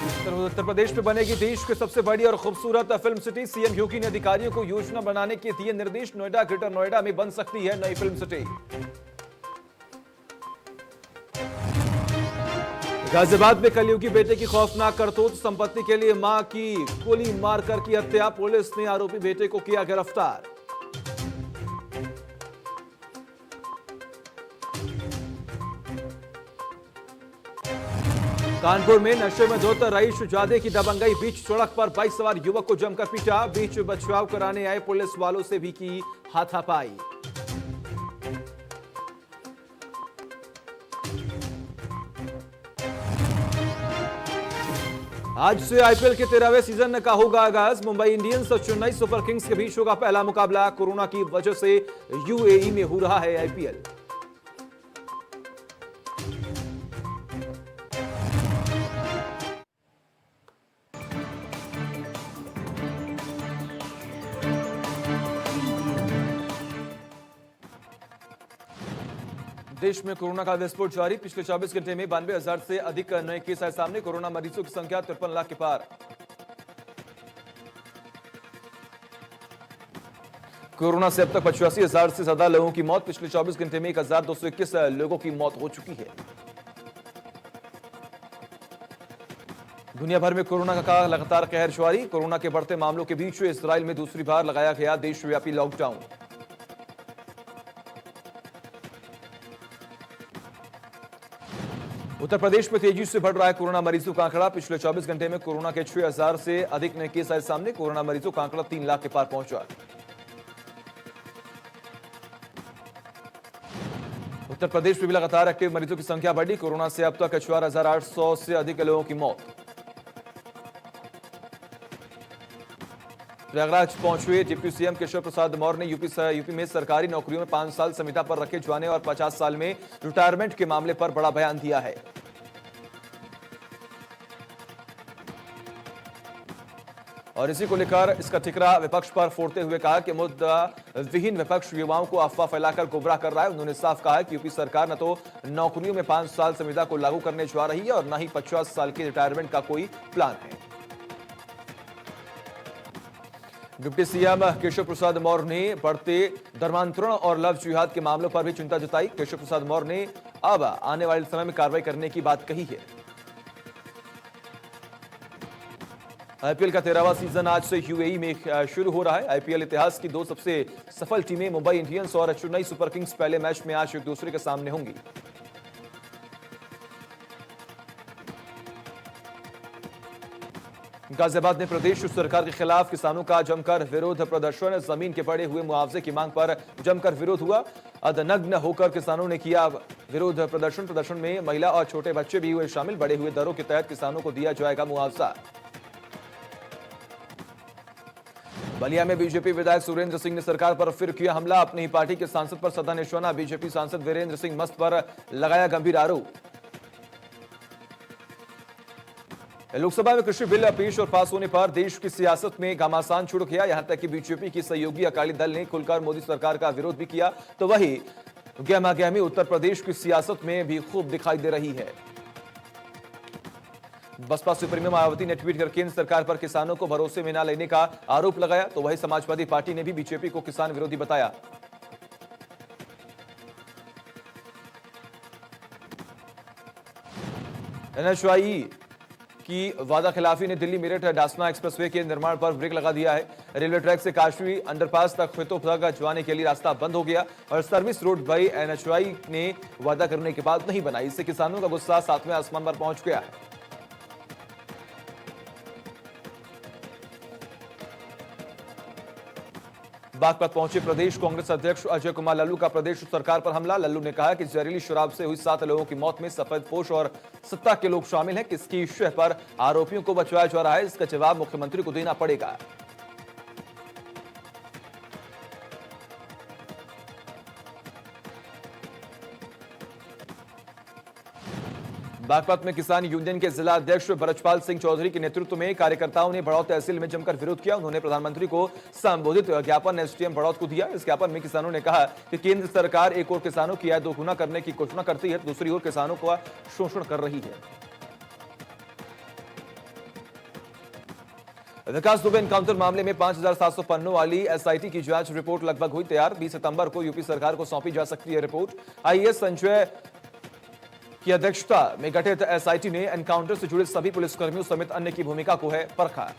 उत्तर उत्तर प्रदेश में बनेगी देश की सबसे बड़ी और खूबसूरत फिल्म सिटी। सीएम योगी ने अधिकारियों को योजना बनाने के दिए निर्देश। नोएडा, ग्रेटर नोएडा में बन सकती है नई फिल्म सिटी। गाजियाबाद में कलयुगी बेटे की खौफनाक करतूत। संपत्ति के लिए मां की गोली मारकर की हत्या। पुलिस ने आरोपी बेटे को किया गिरफ्तार। कानपुर में नशे में धोतर रईस जादे की दबंगई। बीच सड़क पर बाइक सवार युवक को जमकर पीटा। बीच बचाव कराने आए पुलिस वालों से भी की हाथापाई। आज से आईपीएल के 13वें सीजन का होगा आगाज। मुंबई इंडियंस और चेन्नई सुपर किंग्स के बीच होगा पहला मुकाबला। कोरोना की वजह से यूएई में हो रहा है आईपीएल। देश में कोरोना का विस्फोट जारी। पिछले 24 घंटे में 92,000 से अधिक नए केस आए सामने। कोरोना मरीजों की संख्या 53 लाख के पार। कोरोना से अब तक 85,000 से ज्यादा लोगों की मौत। पिछले 24 घंटे में 1,221 लोगों की मौत हो चुकी है। दुनिया भर में कोरोना का लगातार कहर जारी। कोरोना के बढ़ते मामलों के बीच इजराइल में दूसरी बार लगाया गया देशव्यापी लॉकडाउन। उत्तर प्रदेश में तेजी से बढ़ रहा है कोरोना मरीजों का आंकड़ा। पिछले 24 घंटे में कोरोना के 6,000 से अधिक नए केस आए सामने। कोरोना मरीजों का आंकड़ा 3 लाख के पार पहुंचा। उत्तर प्रदेश में भी लगातार एक्टिव मरीजों की संख्या बढ़ी। कोरोना से अब तक 4,800 से अधिक लोगों की मौत। प्रयागराज पहुंचे डिप्टी सीएम केशव प्रसाद मौर्य ने यूपी में सरकारी नौकरियों में 5 साल संविदा पर रखे जाने और 50 साल में रिटायरमेंट के मामले पर बड़ा बयान दिया है। और इसी को लेकर इसका ठिकरा विपक्ष पर फोड़ते हुए कहा कि मुद्दा विहीन विपक्ष युवाओं को अफवाह फैलाकर गुमराह कर रहा है। उन्होंने साफ कहा है कि यूपी सरकार न तो नौकरियों में 5 साल संविदा को लागू करने जा रही है और न ही 50 साल के रिटायरमेंट का कोई प्लान है। डिप्टी सीएम केशव प्रसाद मौर्य ने बढ़ते धर्मांतरण और लव जिहाद के मामलों पर भी चिंता जताई। केशव प्रसाद मौर्य ने अब आने वाले समय में कार्रवाई करने की बात कही है। आईपीएल का 13वां सीजन आज से यूएई में शुरू हो रहा है। आईपीएल इतिहास की 2 सबसे सफल टीमें मुंबई इंडियंस और चेन्नई सुपर किंग्स पहले मैच में आज एक दूसरे के सामने होंगी। गाजियाबाद में प्रदेश सरकार के खिलाफ किसानों का जमकर विरोध प्रदर्शन। जमीन के बढ़े हुए मुआवजे की मांग पर जमकर विरोध हुआ। अधनग्न होकर किसानों ने किया विरोध प्रदर्शन। प्रदर्शन में महिला और छोटे बच्चे भी हुए शामिल। बढ़े हुए दरों के तहत किसानों को दिया जाएगा मुआवजा। बलिया में बीजेपी विधायक सुरेंद्र सिंह ने सरकार पर फिर किया हमला। अपनी ही पार्टी के सांसद पर सदा निशाना। बीजेपी सांसद वीरेंद्र सिंह मस्त पर लगाया गंभीर आरोप। लोकसभा में कृषि बिल पेश और पास होने पर देश की सियासत में घमासान छिड़ गया। यहां तक कि बीजेपी की सहयोगी अकाली दल ने खुलकर मोदी सरकार का विरोध भी किया। तो वही गहमागहमी उत्तर प्रदेश की सियासत में भी खूब दिखाई दे रही है। बसपा सुप्रीमो मायावती ने ट्वीट कर केंद्र सरकार पर किसानों को भरोसे में न लेने का आरोप लगाया। तो वही समाजवादी पार्टी ने भी बीजेपी को किसान विरोधी बताया। एनएचआई की वादा खिलाफी ने दिल्ली मेरठ डासना एक्सप्रेसवे के निर्माण पर ब्रेक लगा दिया है। रेलवे ट्रैक से काशी अंडरपास तक खेतों तक जाने के लिए रास्ता बंद हो गया और सर्विस रोड बाई एनएचआई ने वादा करने के बाद नहीं बनाई। इससे किसानों का गुस्सा 7वें आसमान पर पहुंच गया है। बागपत पहुंचे प्रदेश कांग्रेस अध्यक्ष अजय कुमार लल्लू का प्रदेश सरकार पर हमला। लल्लू ने कहा कि जहरीली शराब से हुई 7 लोगों की मौत में सफेदपोश और सत्ता के लोग शामिल हैं। किसकी शह पर आरोपियों को बचाया जा रहा है, इसका जवाब मुख्यमंत्री को देना पड़ेगा। बागपत में किसान यूनियन के जिला अध्यक्ष ब्रजपाल सिंह चौधरी के नेतृत्व में कार्यकर्ताओं ने बड़ौत तहसील में जमकर विरोध किया। उन्होंने प्रधानमंत्री को संबोधित ज्ञापन एसडीएम बड़ौत को दिया। इस ज्ञापन में किसानों ने कहा कि केंद्र सरकार एक ओर किसानों की आय दोगुना करने की घोषणा करती है, दूसरी ओर किसानों का शोषण कर रही है। विकास दुबे एनकाउंटर मामले में 5,700 पन्नों वाली एसआईटी की जांच रिपोर्ट लगभग हुई तैयार। 20 सितंबर को यूपी सरकार को सौंपी जा सकती है रिपोर्ट। आईएएस संजय की अध्यक्षता में गठित एसआईटी ने एनकाउंटर से जुड़े सभी पुलिसकर्मियों समेत अन्य की भूमिका को है परखा।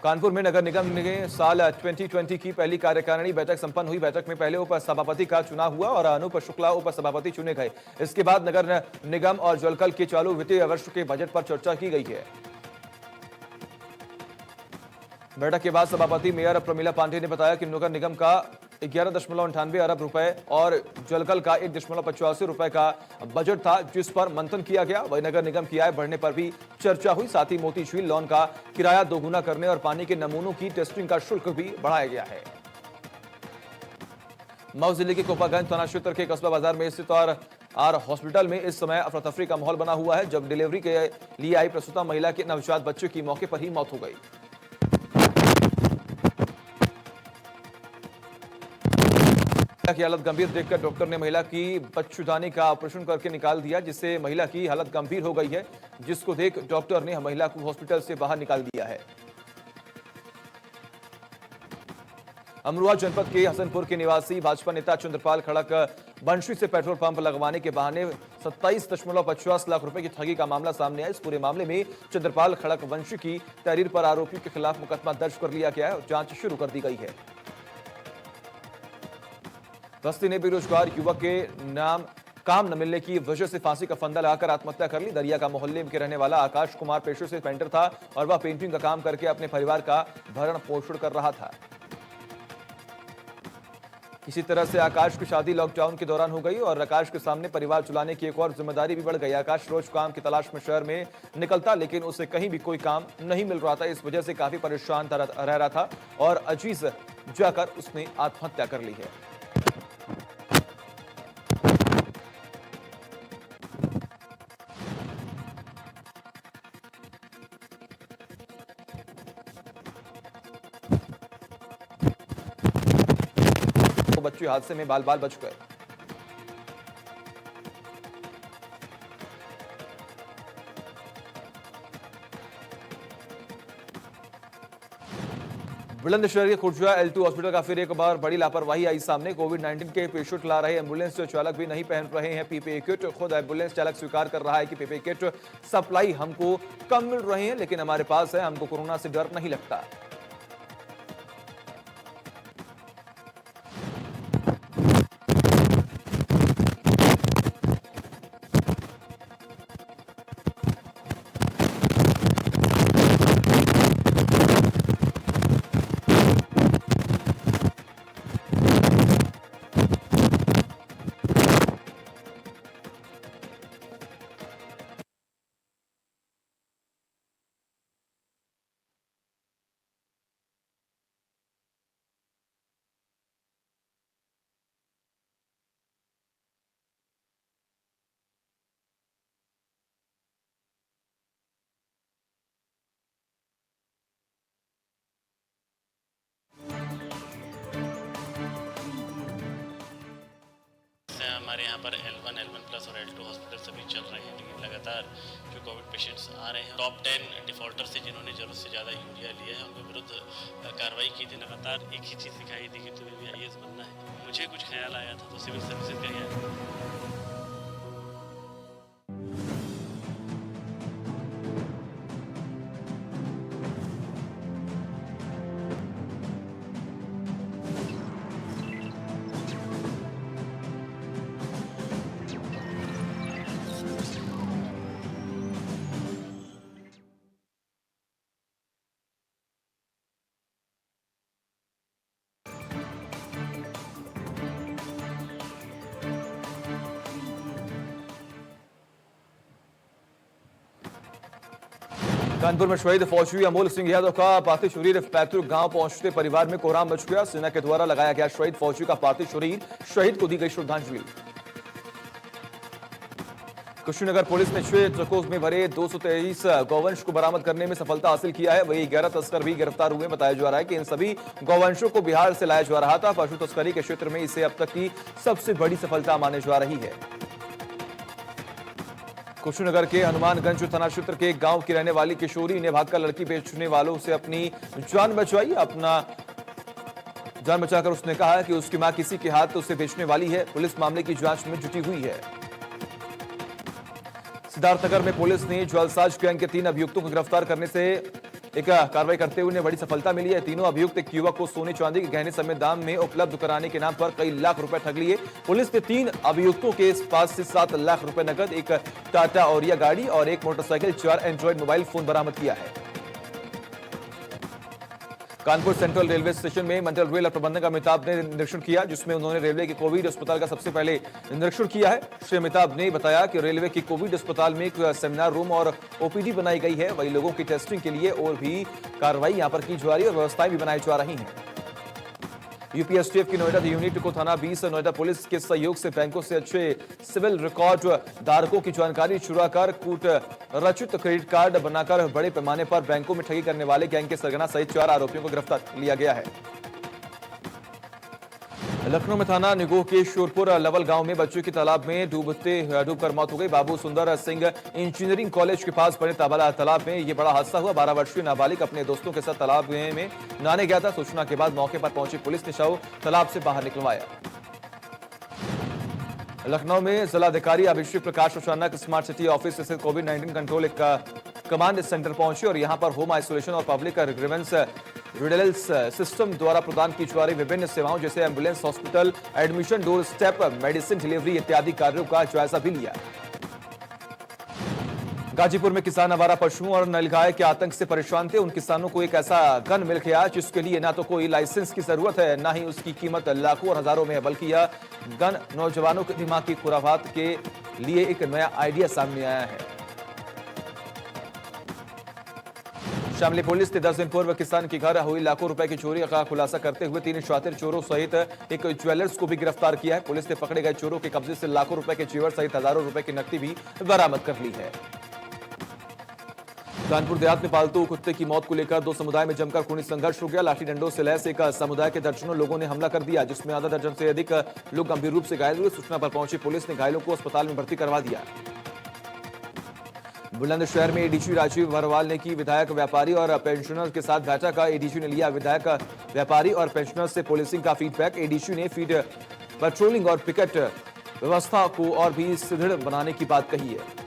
कानपुर में नगर निगम ने साल 2020 की पहली कार्यकारिणी बैठक संपन्न हुई। बैठक में पहले उप सभापति का चुनाव हुआ और अनूप शुक्ला उप सभापति चुने गए। इसके बाद नगर निगम और जलकल के चालू वित्तीय वर्ष के बजट पर चर्चा की गई है। बैठक के बाद सभापति मेयर प्रमिला पांडे ने बताया कि नगर निगम का 11.98 अरब रुपए और जलकल का 1.85 रुपए का बजट था, जिस पर मंथन किया गया। वही नगर निगम की आय बढ़ने पर भी चर्चा हुई। साथ ही मोती झील लॉन का किराया दोगुना करने और पानी के नमूनों की टेस्टिंग का शुल्क भी बढ़ाया गया है। मऊ जिले के कोपागंज थाना क्षेत्र के कस्बा बाजार में स्थित और आर हॉस्पिटल में इस समय अफरा तफरी का माहौल बना हुआ है, जब डिलीवरी के लिए आई प्रसूता महिला के नवजात बच्चे की मौके पर ही मौत हो गई। की हालत गंभीर देखकर डॉक्टर ने महिला की बच्चेदानी का ऑपरेशन करके निकाल दिया, जिससे महिला की हालत गंभीर हो गई है, जिसको देख डॉक्टर ने महिला को हॉस्पिटल से बाहर निकाल दिया है। अमरोहा जनपद के हसनपुर के निवासी भाजपा नेता चंद्रपाल खड़क बंशी से पेट्रोल पंप लगवाने के बहाने 27.50 लाख रुपए की ठगी का मामला सामने आया। इस पूरे मामले में चंद्रपाल खड़क वंशी की तहरीर पर आरोपी के खिलाफ मुकदमा दर्ज कर लिया गया है और जांच शुरू कर दी गई है। बस्ती ने बेरोजगार युवक के नाम काम न मिलने की वजह से फांसी का फंदा लगाकर आत्महत्या कर ली। दरिया का मोहल्ले के रहने वाला आकाश कुमार पेशे से पेंटर था और वह पेंटिंग का काम करके अपने परिवार का भरण पोषण कर रहा था। इसी तरह से आकाश की शादी लॉकडाउन के दौरान हो गई और आकाश के सामने परिवार चलाने की एक और जिम्मेदारी भी बढ़ गई। आकाश रोज काम की तलाश में शहर में निकलता, लेकिन उसे कहीं भी कोई काम नहीं मिल रहा था। इस वजह से काफी परेशान रह रहा था और अजीज जाकर उसने आत्महत्या कर ली है। बच्चे हादसे में बाल बाल बच गए। बुलंदशहर के खुर्जा L2 हॉस्पिटल का फिर एक बार बड़ी लापरवाही आई सामने। कोविड-19 के पेशेंट ला रहे एम्बुलेंस चालक भी नहीं पहन रहे हैं पीपीई किट। खुद एम्बुलेंस चालक स्वीकार कर रहा है कि पीपीई किट सप्लाई हमको कम मिल रहे हैं, लेकिन हमारे पास है, हमको कोरोना से डर नहीं लगता। हमारे यहाँ पर L1, L1+ और L2 हॉस्पिटल सभी चल रहे हैं, लेकिन लगातार जो कोविड पेशेंट्स आ रहे हैं, टॉप 10 डिफॉल्टर से जिन्होंने जरूरत से ज़्यादा यूरिया लिया है, उनके विरुद्ध कार्रवाई की थी। लगातार एक ही चीज़ दिखाई दी कि तुम्हें भी IAS बनना है। मुझे कुछ ख्याल आया था तो सिविल सर्विसेज का ही कानपुर में शहीद फौजी अमोल सिंह यादव का पार्थिव शरीर पैतृक गांव पहुंचते परिवार में कोहराम मच गया। सेना के द्वारा लगाया गया शहीद फौजी का पार्थिव शरीर, शहीद को दी गई श्रद्धांजलि। कुशीनगर पुलिस ने 6 ट्रकों में भरे 223 गौवंश को बरामद करने में सफलता हासिल किया है। वही 11 तस्कर भी गिरफ्तार हुए। बताया जा रहा है कि इन सभी गौवंशों को बिहार से लाया जा रहा था। पशु तस्करी के क्षेत्र में इसे अब तक की सबसे बड़ी सफलता मानी जा रही है। कुशीनगर के हनुमानगंज थाना क्षेत्र के गांव की रहने वाली किशोरी ने भागकर लड़की बेचने वालों से अपनी जान बचाई। अपना जान बचाकर उसने कहा कि उसकी मां किसी के हाथ उसे बेचने वाली है। पुलिस मामले की जांच में जुटी हुई है। सिद्धार्थनगर में पुलिस ने ज्वेलसाज गैंग के 3 अभियुक्तों को गिरफ्तार करने से एक कार्रवाई करते हुए बड़ी सफलता मिली है। तीनों अभियुक्त एक युवक को सोने चांदी के गहने समेत दाम में उपलब्ध कराने के नाम पर कई लाख रुपए ठग लिए। पुलिस ने 3 अभियुक्तों के पास से 7 लाख रुपए नकद, एक टाटा ओरिया गाड़ी और एक मोटरसाइकिल, 4 एंड्रॉइड मोबाइल फोन बरामद किया है। कानपुर सेंट्रल रेलवे स्टेशन में मंडल रेल प्रबंधक अमिताभ ने निरीक्षण किया, जिसमें उन्होंने रेलवे के कोविड अस्पताल का सबसे पहले निरीक्षण किया है। श्री अमिताभ ने बताया कि रेलवे के कोविड अस्पताल में एक सेमिनार रूम और ओपीडी बनाई गई है। वहीं लोगों की टेस्टिंग के लिए और भी कार्रवाई यहां पर की जा रही है और व्यवस्थाएं भी बनाई जा रही हैं। यूपीएसटीएफ की नोएडा यूनिट को थाना 20 नोएडा पुलिस के सहयोग से बैंकों से अच्छे सिविल रिकॉर्ड धारकों की जानकारी चुरा कर कूट रचित क्रेडिट कार्ड बनाकर बड़े पैमाने पर बैंकों में ठगी करने वाले गैंग के सरगना सहित 4 आरोपियों को गिरफ्तार लिया गया है। लखनऊ में थाना निगोह के शोरपुर लवल गांव में बच्चों की तालाब में डूबकर मौत हो गई। बाबू सुंदर सिंह इंजीनियरिंग कॉलेज के पास बने तालाब में यह बड़ा हादसा हुआ। 12 वर्षीय नाबालिग अपने दोस्तों के साथ तालाब में नहाने गया था। सूचना के बाद मौके पर पहुंची पुलिस ने शव तालाब से बाहर निकलवाया। लखनऊ में जिलाधिकारी अभिषेक प्रकाश अचानक स्मार्ट सिटी ऑफिस से कोविड-19 कंट्रोल कमांड सेंटर पहुंचे और यहां पर होम आइसोलेशन और पब्लिक ग्रीवेंस रिडलेंस सिस्टम द्वारा प्रदान की जा रही विभिन्न सेवाओं जैसे ambulance, hospital admission, door step, medicine delivery इत्यादि कार्यों का जायजा भी लिया। गाजीपुर में किसान आवारा पशुओं और नीलगाय के आतंक से परेशान थे। उन किसानों को एक ऐसा गन मिल गया जिसके लिए ना तो कोई लाइसेंस की जरूरत है, ना ही उसकी कीमत लाखों और हजारों में है, बल्कि यह गन नौजवानों के दिमाग की खुराफात के लिए एक नया आइडिया सामने आया है। शामली पुलिस ने 10 दिन पूर्व किसान के घर हुई लाखों रुपए की चोरी का खुलासा करते हुए 3 शातिर चोरों सहित एक ज्वेलर्स को भी गिरफ्तार किया है। पुलिस ने पकड़े गए चोरों के कब्जे से लाखों रुपए के जेवर सहित हजारों रुपए की नकदी भी बरामद कर ली है। कानपुर देहात में पालतू कुत्ते की मौत को लेकर 2 समुदाय में जमकर खूनी संघर्ष हो गया। लाठी डंडों से लैस एक समुदाय के दर्जनों लोगों ने हमला कर दिया, जिसमें आधा दर्जन से अधिक लोग गंभीर रूप से घायल हुए। सूचना पर पहुंची पुलिस ने घायलों को अस्पताल में भर्ती करवा दिया। बुलंदशहर में एडीजी राजीव भरवाल ने की विधायक, व्यापारी और पेंशनर के साथ बैठक। एडीजी ने लिया विधायक, व्यापारी और पेंशनर से पॉलिसिंग का फीडबैक। एडीजी ने फीड पेट्रोलिंग और पिकेट व्यवस्था को और भी सुदृढ़ बनाने की बात कही है।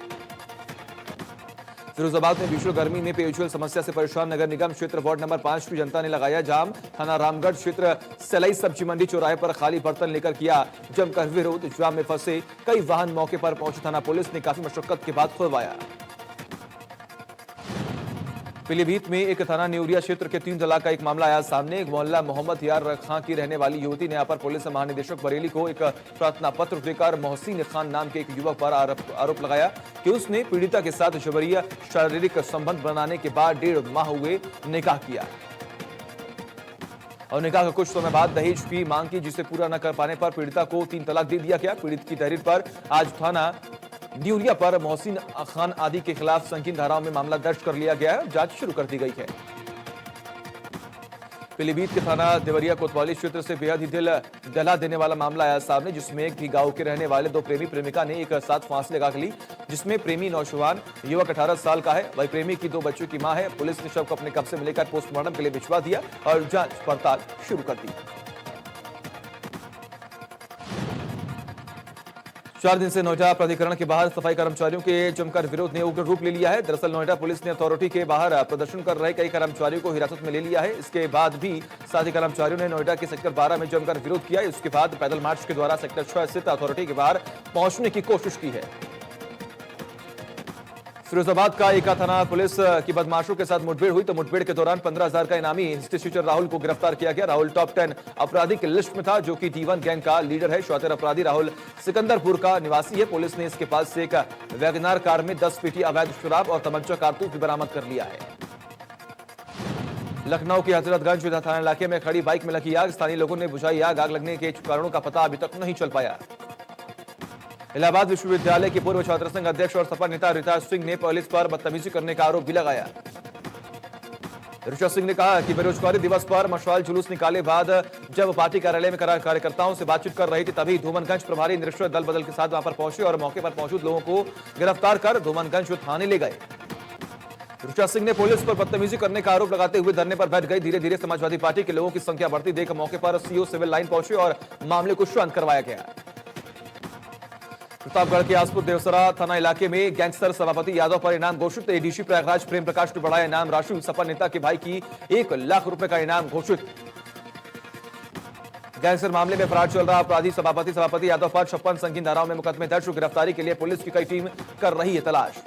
फिरोजाबाद में भीषण गर्मी में पेयजल समस्या से परेशान नगर निगम क्षेत्र वार्ड नंबर 5 की जनता ने लगाया जाम। थाना रामगढ़ क्षेत्र सलाई सब्जी मंडी चौराहे पर खाली बर्तन लेकर किया जमकर विरोध। जाम में फंसे कई वाहन मौके पर पहुंची थाना पुलिस ने काफी मशक्कत के बाद खुलवाया। पीलीभीत में एक थाना न्यूरिया क्षेत्र के 3 तलाक का एक मामला आया सामने। एक मोहल्ला मोहम्मद यार खां की रहने वाली युवती ने अपर पुलिस महानिदेशक बरेली को एक प्रार्थना पत्र देकर मोहसिन खान नाम के एक युवक पर आरोप लगाया कि उसने पीड़िता के साथ जबरिया शारीरिक संबंध बनाने के बाद 1.5 माह हुए निकाह किया और निकाह के कुछ समय बाद दहेज की मांग की, जिसे पूरा न कर पाने पर पीड़िता को 3 तलाक दे दिया गया। पीड़ित की तहरीर पर आज थाना न्यूरिया पर मोहसिन खान आदि के खिलाफ संगीन धाराओं में मामला दर्ज कर लिया गया है। जांच शुरू कर दी गई है। पीलीभीत के थाना देवरिया कोतवाली क्षेत्र से बेहद ही दिल दहला देने वाला मामला आया सामने, जिसमें एक ही गांव के रहने वाले 2 प्रेमी प्रेमिका ने एक साथ फांसी लगा ली, जिसमें प्रेमी नौजवान युवक 18 साल का है। वही प्रेमी की 2 बच्चों की मां है। पुलिस ने शव को अपने कब्जे में लेकर पोस्टमार्टम के लिए भिजवा दिया और जांच पड़ताल शुरू कर दी। 4 दिन से नोएडा प्राधिकरण के बाहर सफाई कर्मचारियों के जमकर विरोध ने उग्र रूप ले लिया है। दरअसल नोएडा पुलिस ने अथॉरिटी के बाहर प्रदर्शन कर रहे कई कर्मचारियों को हिरासत में ले लिया है। इसके बाद भी साथी कर्मचारियों ने नोएडा के सेक्टर 12 में जमकर विरोध किया। इसके बाद पैदल मार्च के द्वारा सेक्टर 6 स्थित अथॉरिटी के बाहर पहुंचने की कोशिश की है। फिरोजाबाद का एका थाना पुलिस की बदमाशों के साथ मुठभेड़ हुई तो मुठभेड़ के दौरान 15,000 का इनामी हिस्ट्री टीचर राहुल को गिरफ्तार किया गया। राहुल टॉप 10 अपराधी की लिस्ट में था, जो कि D1 गैंग का लीडर है। शातिर अपराधी राहुल सिकंदरपुर का निवासी है। पुलिस ने इसके पास से एक वैगनार कार में 10 पेटी अवैध शराब और तमंचा कारतूस भी बरामद कर लिया है। लखनऊ के हजरतगंज थाना इलाके में खड़ी बाइक में लगी आग। स्थानीय लोगों ने बुझाई आग। आग लगने के कारणों का पता अभी तक नहीं चल पाया। इलाहाबाद विश्वविद्यालय के पूर्व छात्र संघ अध्यक्ष और सपा नेता रिता सिंह ने पुलिस पर बदतमीजी करने का आरोप भी लगाया। ऋषभ सिंह ने कहा कि बेरोजगारी दिवस पर मशाल जुलूस निकाले बाद जब पार्टी कार्यालय में कार्यकर्ताओं से बातचीत कर रही थी तभी धूमनगंज प्रभारी निरीक्षक दल बदल के साथ वहां पर पहुंचे और मौके पर मौजूद लोगों को गिरफ्तार कर धूमनगंज थाने ले गए। ऋषभ सिंह ने पुलिस पर बदतमीजी करने का आरोप लगाते हुए धरने पर बैठ गए। धीरे धीरे समाजवादी पार्टी के लोगों की संख्या बढ़ती देख मौके पर सीओ सिविल लाइन पहुंचे और मामले को शांत करवाया गया। प्रतापगढ़ के आसपुर देवसरा थाना इलाके में गैंगस्टर सभापति यादव पर इनाम घोषित। एडीसी प्रयागराज प्रेम प्रकाश ने बढ़ाया इनाम राशि। सपा नेता के भाई की 1 लाख रुपए का इनाम घोषित। गैंगस्टर मामले में फरार चल रहा अपराधी सभापति यादव पर 56 संगीन धाराओं में मुकदमे दर्ज। गिरफ्तारी के लिए पुलिस की कई टीम कर रही है तलाश।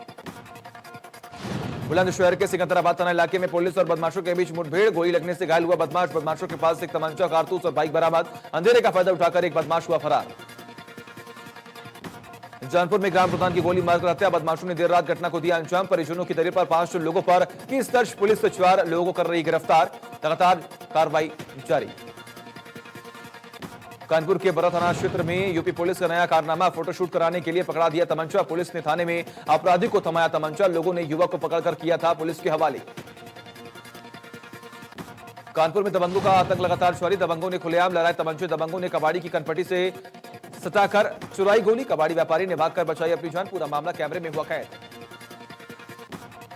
बुलंदशहर के सिकंदराबाद थाना इलाके में पुलिस और बदमाशों के बीच मुठभेड़। गोली लगने से घायल हुआ बदमाश। बदमाशों के पास एक तमंचा, कारतूस और बाइक बरामद। अंधेरे का फायदा उठाकर एक बदमाश हुआ फरार। जौनपुर में ग्राम प्रधान की गोली मारकर हत्या। बदमाशों ने देर रात घटना को दिया अंजाम। परिजनों की दलील पर 5 लोगों पर केस दर्ज। पुलिस 4 लोगों को कर रही गिरफ्तार। लगातार कार्रवाई जारी। कानपुर के बरा थाना क्षेत्र में यूपी पुलिस का नया कारनामा। फोटोशूट कराने के लिए पकड़ा दिया तमंचा। पुलिस ने थाने में अपराधी को थमाया तमंचा। लोगों ने युवक को पकड़कर किया था पुलिस के हवाले। कानपुर में दबंगों का आतंक लगातार जारी। दबंगों ने खुलेआम लहराए तमंचे। दबंगों ने कबाड़ी की कनपटी से सटाकर चुराई गोली। कबाड़ी व्यापारी ने भागकर बचाई अपनी जान। पूरा मामला कैमरे में हुआ कैद।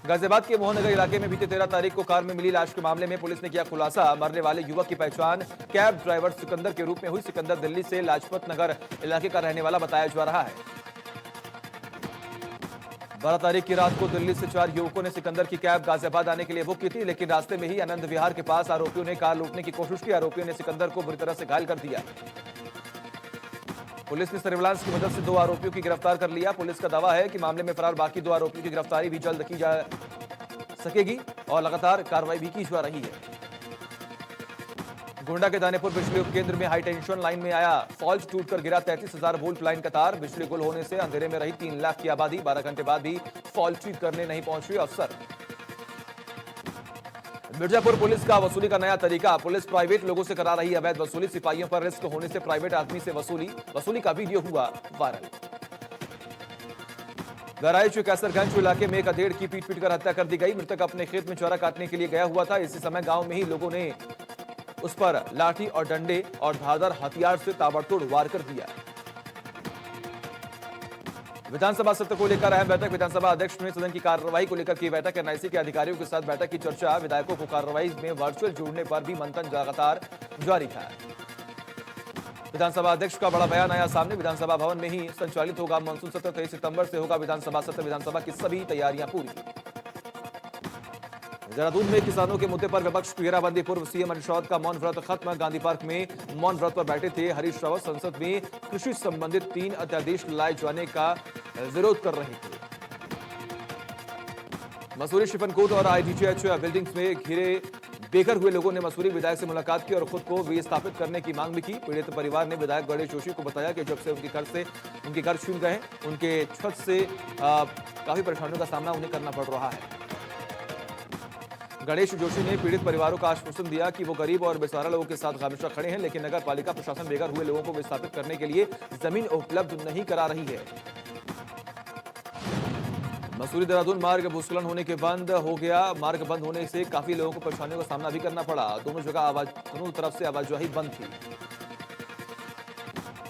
गाजियाबाद के मोहननगर इलाके में बीते 13 तारीख को कार में मिली लाश के मामले में पुलिस ने किया खुलासा। मरने वाले युवक की पहचान कैब ड्राइवर सिकंदर के रूप में हुई। सिकंदर दिल्ली से लाजपत नगर इलाके का रहने वाला बताया जा रहा है। 12 तारीख की रात को दिल्ली से 4 युवकों ने सिकंदर की कैब गाजियाबाद आने के लिए बुक की थी, लेकिन रास्ते में ही आनंद विहार के पास आरोपियों ने कार लूटने की कोशिश की। आरोपियों ने सिकंदर को बुरी तरह से घायल कर दिया। पुलिस ने सर्विलांस की मदद से 2 आरोपियों की गिरफ्तार कर लिया। पुलिस का दावा है कि मामले में फरार बाकी 2 आरोपियों की गिरफ्तारी भी जल्द की जा सकेगी और लगातार कार्रवाई भी की जा रही है। गोंडा के दानेपुर बिजली उपकेंद्र में हाई टेंशन लाइन में आया फॉल्ट, टूटकर गिरा 33,000 वोल्ट लाइन का तार। बिजली गुल होने से अंधेरे में रही 3 लाख की आबादी। 12 घंटे बाद भी फॉल्ट ठीक करने नहीं पहुंचे अफसर। मिर्जापुर पुलिस का वसूली का नया तरीका। पुलिस प्राइवेट लोगों से करा रही अवैध वसूली। सिपाहियों पर रिस्क होने से प्राइवेट आदमी से वसूली का वीडियो हुआ वायरल। बहराइच कैसरगंज इलाके में एक अधेड़ की पीट कर हत्या कर दी गई। मृतक अपने खेत में चारा काटने के लिए गया हुआ था। इसी समय गांव में ही लोगों ने उस पर लाठी और डंडे और धारदार हथियार से ताबड़तोड़ वार कर दिया। विधानसभा सत्र को लेकर अहम बैठक। विधानसभा अध्यक्ष ने सदन की कार्रवाई को लेकर की बैठक। एनआईसी के अधिकारियों के साथ बैठक की चर्चा। विधायकों को कार्रवाई में वर्चुअल जोड़ने पर भी मंथन लगातार जारी था। विधानसभा अध्यक्ष का बड़ा बयान आया सामने। विधानसभा भवन में ही संचालित होगा मानसून सत्र। 23 सितंबर से होगा विधानसभा सत्र। विधानसभा की सभी तैयारियां पूरी। देहरादून में किसानों के मुद्दे पर विपक्ष की घेराबंदी। पूर्व सीएम हरीश रावत का मौन व्रत खत्म। गांधी पार्क में मौन व्रत पर बैठे थे हरीश रावत। संसद में कृषि संबंधित 3 अध्यादेश लाए जाने का विरोध कर रहे थे। मसूरी शिफनकोट और आईजीएच बिल्डिंग्स में घिरे बेघर हुए लोगों ने मसूरी विधायक से मुलाकात की और खुद को विस्थापित करने की मांग भी की। पीड़ित परिवार ने विधायक गणेश जोशी को बताया कि जब से उनके घर छीन गए, उनके छत से काफी परेशानियों का सामना उन्हें करना पड़ रहा है। गणेश जोशी ने पीड़ित परिवारों का आश्वासन दिया कि वो गरीब और बेसहारा लोगों के साथ हमेशा खड़े हैं, लेकिन नगर पालिका प्रशासन बेघर हुए लोगों को विस्थापित करने के लिए जमीन उपलब्ध नहीं करा रही है। मसूरी देहरादून मार्ग भूस्खलन होने के बंद हो गया। मार्ग बंद होने से काफी लोगों को परेशानियों का सामना भी करना पड़ा। दोनों तरफ से आवाजाही बंद थी।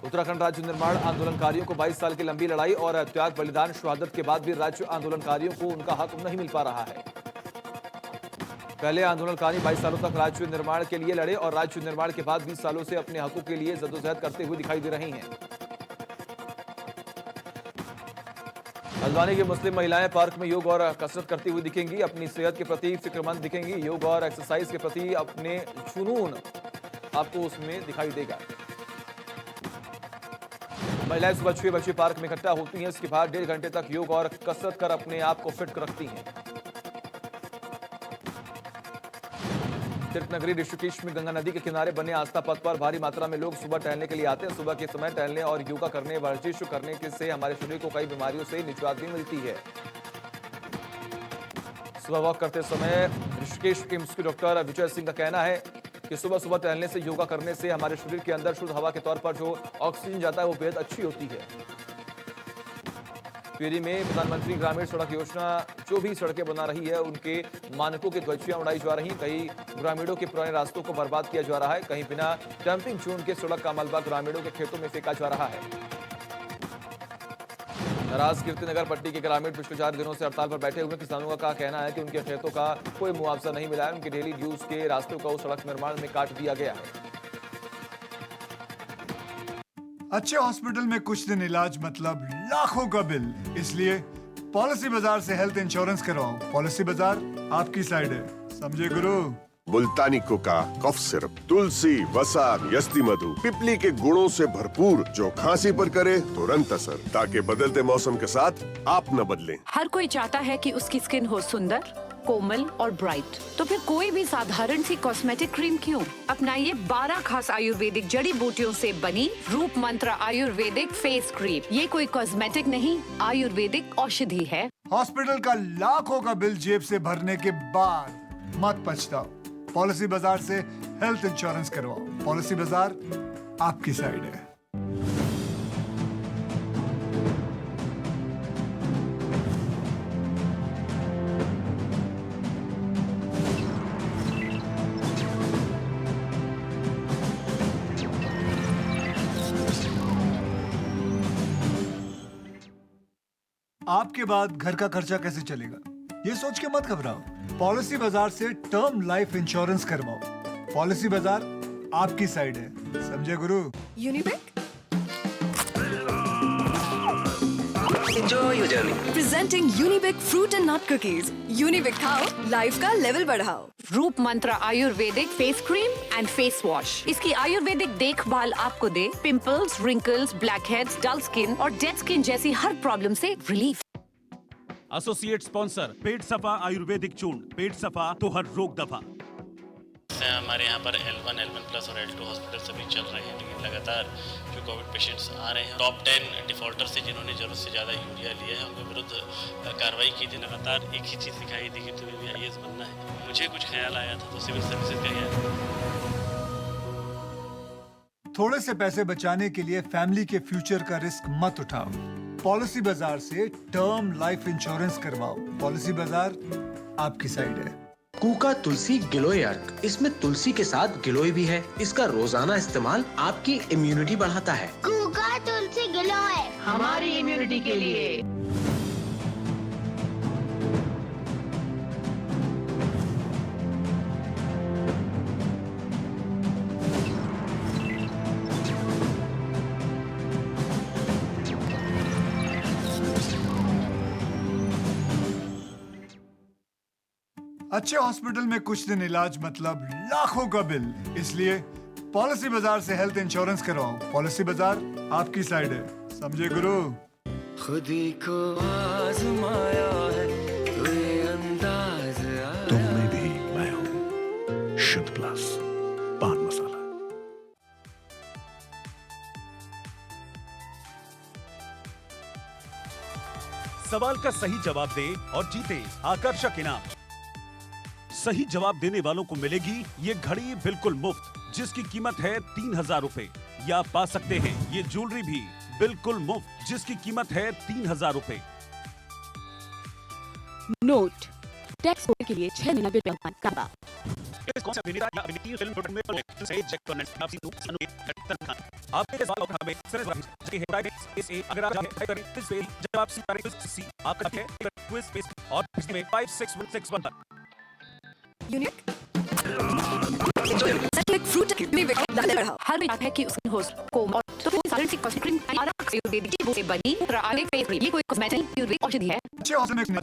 उत्तराखंड राज्य निर्माण आंदोलनकारियों को 22 साल की लंबी लड़ाई और त्याग बलिदान शहादत के बाद भी राज्य आंदोलनकारियों को उनका हक नहीं मिल पा रहा है। पहले आंदोलनकारी 22 सालों तक राज्य निर्माण के लिए लड़े और राज्य निर्माण के बाद 20 सालों से अपने हकों के लिए जद्दोजहद करते हुए दिखाई दे रही हैं। हल्द्वानी की मुस्लिम महिलाएं पार्क में योग और कसरत करती हुई दिखेंगी। अपनी सेहत के प्रति फिक्रमंद दिखेंगी। योग और एक्सरसाइज के प्रति अपने जुनून आपको उसमें दिखाई देगा। महिलाएं सुबह 6 बजे पार्क में इकट्ठा होती हैं। इसके बाद 1.5 घंटे तक योग और कसरत कर अपने आप को फिट रखती हैं। तीर्थनगरी ऋषिकेश में गंगा नदी के किनारे बने आस्था पथ पर भारी मात्रा में लोग सुबह टहलने के लिए आते हैं। सुबह के समय टहलने और योगा करने, वर्जिश करने से हमारे शरीर को कई बीमारियों से निजात भी मिलती है। सुबह वॉक करते समय ऋषिकेश के डॉक्टर विजय सिंह का कहना है कि सुबह सुबह टहलने से, योगा करने से हमारे शरीर के अंदर शुद्ध हवा के तौर पर जो ऑक्सीजन जाता है वो बेहद अच्छी होती है। टिहरी में प्रधानमंत्री ग्रामीण सड़क योजना जो भी सड़कें बना रही है उनके मानकों की ध्वजियां उड़ाई जा रही। कई ग्रामीणों के पुराने रास्तों को बर्बाद किया जा रहा है, कहीं बिना डंपिंग चून के सड़क का मलबा ग्रामीणों के खेतों में फेंका जा रहा है। नाराज कीर्तिनगर पट्टी के ग्रामीण पिछले 4 दिनों से हड़ताल पर बैठे हुए। किसानों का कहना है कि उनके खेतों का कोई मुआवजा नहीं मिला है। उनके डेली यूज के रास्तों को सड़क निर्माण में काट दिया गया है। अच्छे हॉस्पिटल में कुछ दिन इलाज मतलब लाखों का बिल, इसलिए पॉलिसी बाजार से हेल्थ इंश्योरेंस करवाओ। पॉलिसी बाजार आपकी साइड है, समझे गुरु। मुल्तानी कोका, कफ सिरप, तुलसी, वसा, यस्ती मधु, पिपली के गुणों से भरपूर, जो खांसी पर करे तुरंत असर, ताकि बदलते मौसम के साथ आप न बदलें। हर कोई चाहता है कि उसकी स्किन हो सुंदर, कोमल और ब्राइट, तो फिर कोई भी साधारण सी कॉस्मेटिक क्रीम क्यों? अपनाइए 12 खास आयुर्वेदिक जड़ी बूटियों से बनी रूप मंत्र आयुर्वेदिक फेस क्रीम। ये कोई कॉस्मेटिक नहीं, आयुर्वेदिक औषधि है। हॉस्पिटल का लाखों का बिल जेब से भरने के बाद मत पछताओ। पॉलिसी बाजार से हेल्थ इंश्योरेंस करवाओ। पॉलिसी बाजार आपकी साइड है। आपके बाद घर का खर्चा कैसे चलेगा, ये सोच के मत घबराओ। पॉलिसी बाजार से टर्म लाइफ इंश्योरेंस करवाओ। पॉलिसी बाजार आपकी साइड है, समझे गुरु। Unibic Enjoy your journey. Presenting Unibic fruit and nut cookies. Unibic खाओ, लाइफ का लेवल बढ़ाओ। Roop Mantra Ayurvedic face cream and face wash. इसकी आयुर्वेदिक देखभाल आपको दे pimples, wrinkles, blackheads, dull skin और डेड स्किन जैसी हर प्रॉब्लम से relief. Associate sponsor Pet Safa Ayurvedic चूर्ण, पेट सफा तो हर रोग दफा। हमारे यहाँ पर L1, L1+ और L2 हॉस्पिटल सभी चल रहे हैं, लेकिन लगातार जो कोविड पेशेंट्स आ रहे हैं, टॉप 10 डिफॉल्टर से जिन्होंने जरूरत से ज़्यादा यूरिया लिया है उनके विरुद्ध कार्रवाई की थी। लगातार एक ही चीज़ दिखाई दी कि तुम्हें भी IAS बनना है। मुझे कुछ ख्याल आया था तो सिविल सर्विसेज का गया। थोड़े से पैसे बचाने के लिए फैमिली के फ्यूचर का रिस्क मत उठाओ। पॉलिसी बाजार से टर्म लाइफ इंश्योरेंस करवाओ। पॉलिसी बाजार आपकी साइड है। कूका तुलसी गिलोय अर्क, इसमें तुलसी के साथ गिलोय भी है। इसका रोजाना इस्तेमाल आपकी इम्यूनिटी बढ़ाता है। कूका तुलसी गिलोय हमारी इम्यूनिटी के लिए। अच्छे हॉस्पिटल में कुछ दिन इलाज मतलब लाखों का बिल, इसलिए पॉलिसी बाजार से हेल्थ इंश्योरेंस करवाओ। पॉलिसी बाजार आपकी साइड है, समझे गुरु। खुदी को आजमाया है तो ये अंदाज आया। तुम में भी मैं हूं, शुद्ध प्लस पान मसाला। सवाल का सही जवाब दे और जीते आकर्षक इनाम। सही जवाब देने वालों को मिलेगी ये घड़ी बिल्कुल मुफ्त, जिसकी कीमत है 3000 रुपए। या आप पा सकते हैं ये ज्वेलरी भी बिल्कुल मुफ्त, जिसकी कीमत है 3000 रुपए। नोट टैक्स होने के लिए 6 महीना बिल भुगतान करना। इस कौन सा अभिनेता या अभिनेत्री फिल्म प्रोडक्ट में प्रोजेक्ट से जैक टर्नेट आपसी टू सनु तनखा आपके के सवाल का हमें सिर्फ के है प्राइवेट इस ए अगर आप है करें इस पे जवाब सी तारीख सी आपका है क्विज स्पेस और इसमें 56161 तक। Unique select fruit Unibic level बढ़ाओ। हर बात है कि उसकी होस्ट कोमल तो कोई साधारण सी कॉस्मेटिक क्रीम आयुर्वेदिक से बनी आयुर्वेदिक फेस क्रीम। ये कोई कॉस्मेटिक आयुर्वेदिक औषधि है। अच्छे हॉस्पिटल में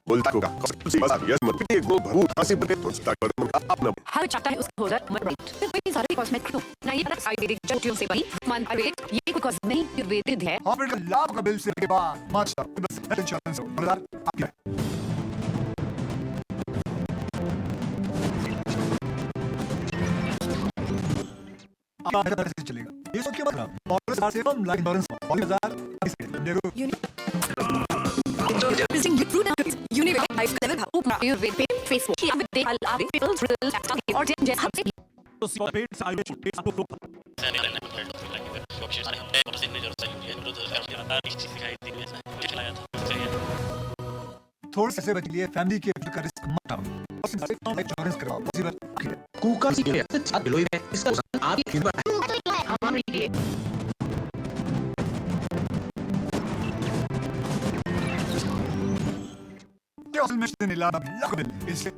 मुल्तानी कोका, कफ तुलसी, वसा, यस्ती मधु, पिपली के गुणों से भरपूर, खांसी पर करे तुरंत आप न हर चाहता है उसकी होस्ट ब्राइट, फिर कोई साधारण कॉस्मेटिक क्रीम ना ये आयुर्वेदिक जड़ी बूटियों से बनी मंत्र आयुर्वेदिक। ये कोई कॉस्मेटिक नहीं, आयुर्वेदिक है। हॉस्पिटल लाभ का बिल से के बाद मत बस हेल्थ इंश्योरेंस बाजार आपकी है। कैसे चलेगा ये सोच के मत पॉलिसी बाजार से हम लाइफ इंश्योरेंस पॉलिसी बाजार फ्रूट यूनिबिक लाइफ का लेवल बढ़ाओ। आयुर्वेदिक फेस वॉश की देखभाल आप पिंपल्स, रिंकल्स और जैसे तो पेट आयुर्वेदिक पेट आपको पेशेंट ने जरूर से यूरिया के विरुद्ध लगातार एक चीज दिखाई दी है, दिखलाया था। थोड़े से बच लिए फैमिली के का रिस्क मत उठाओ, इंश्योरेंस करवाओ। कुका गिलोय है, इसका रोजाना आपकी कीमत है हमारे लिए। इससे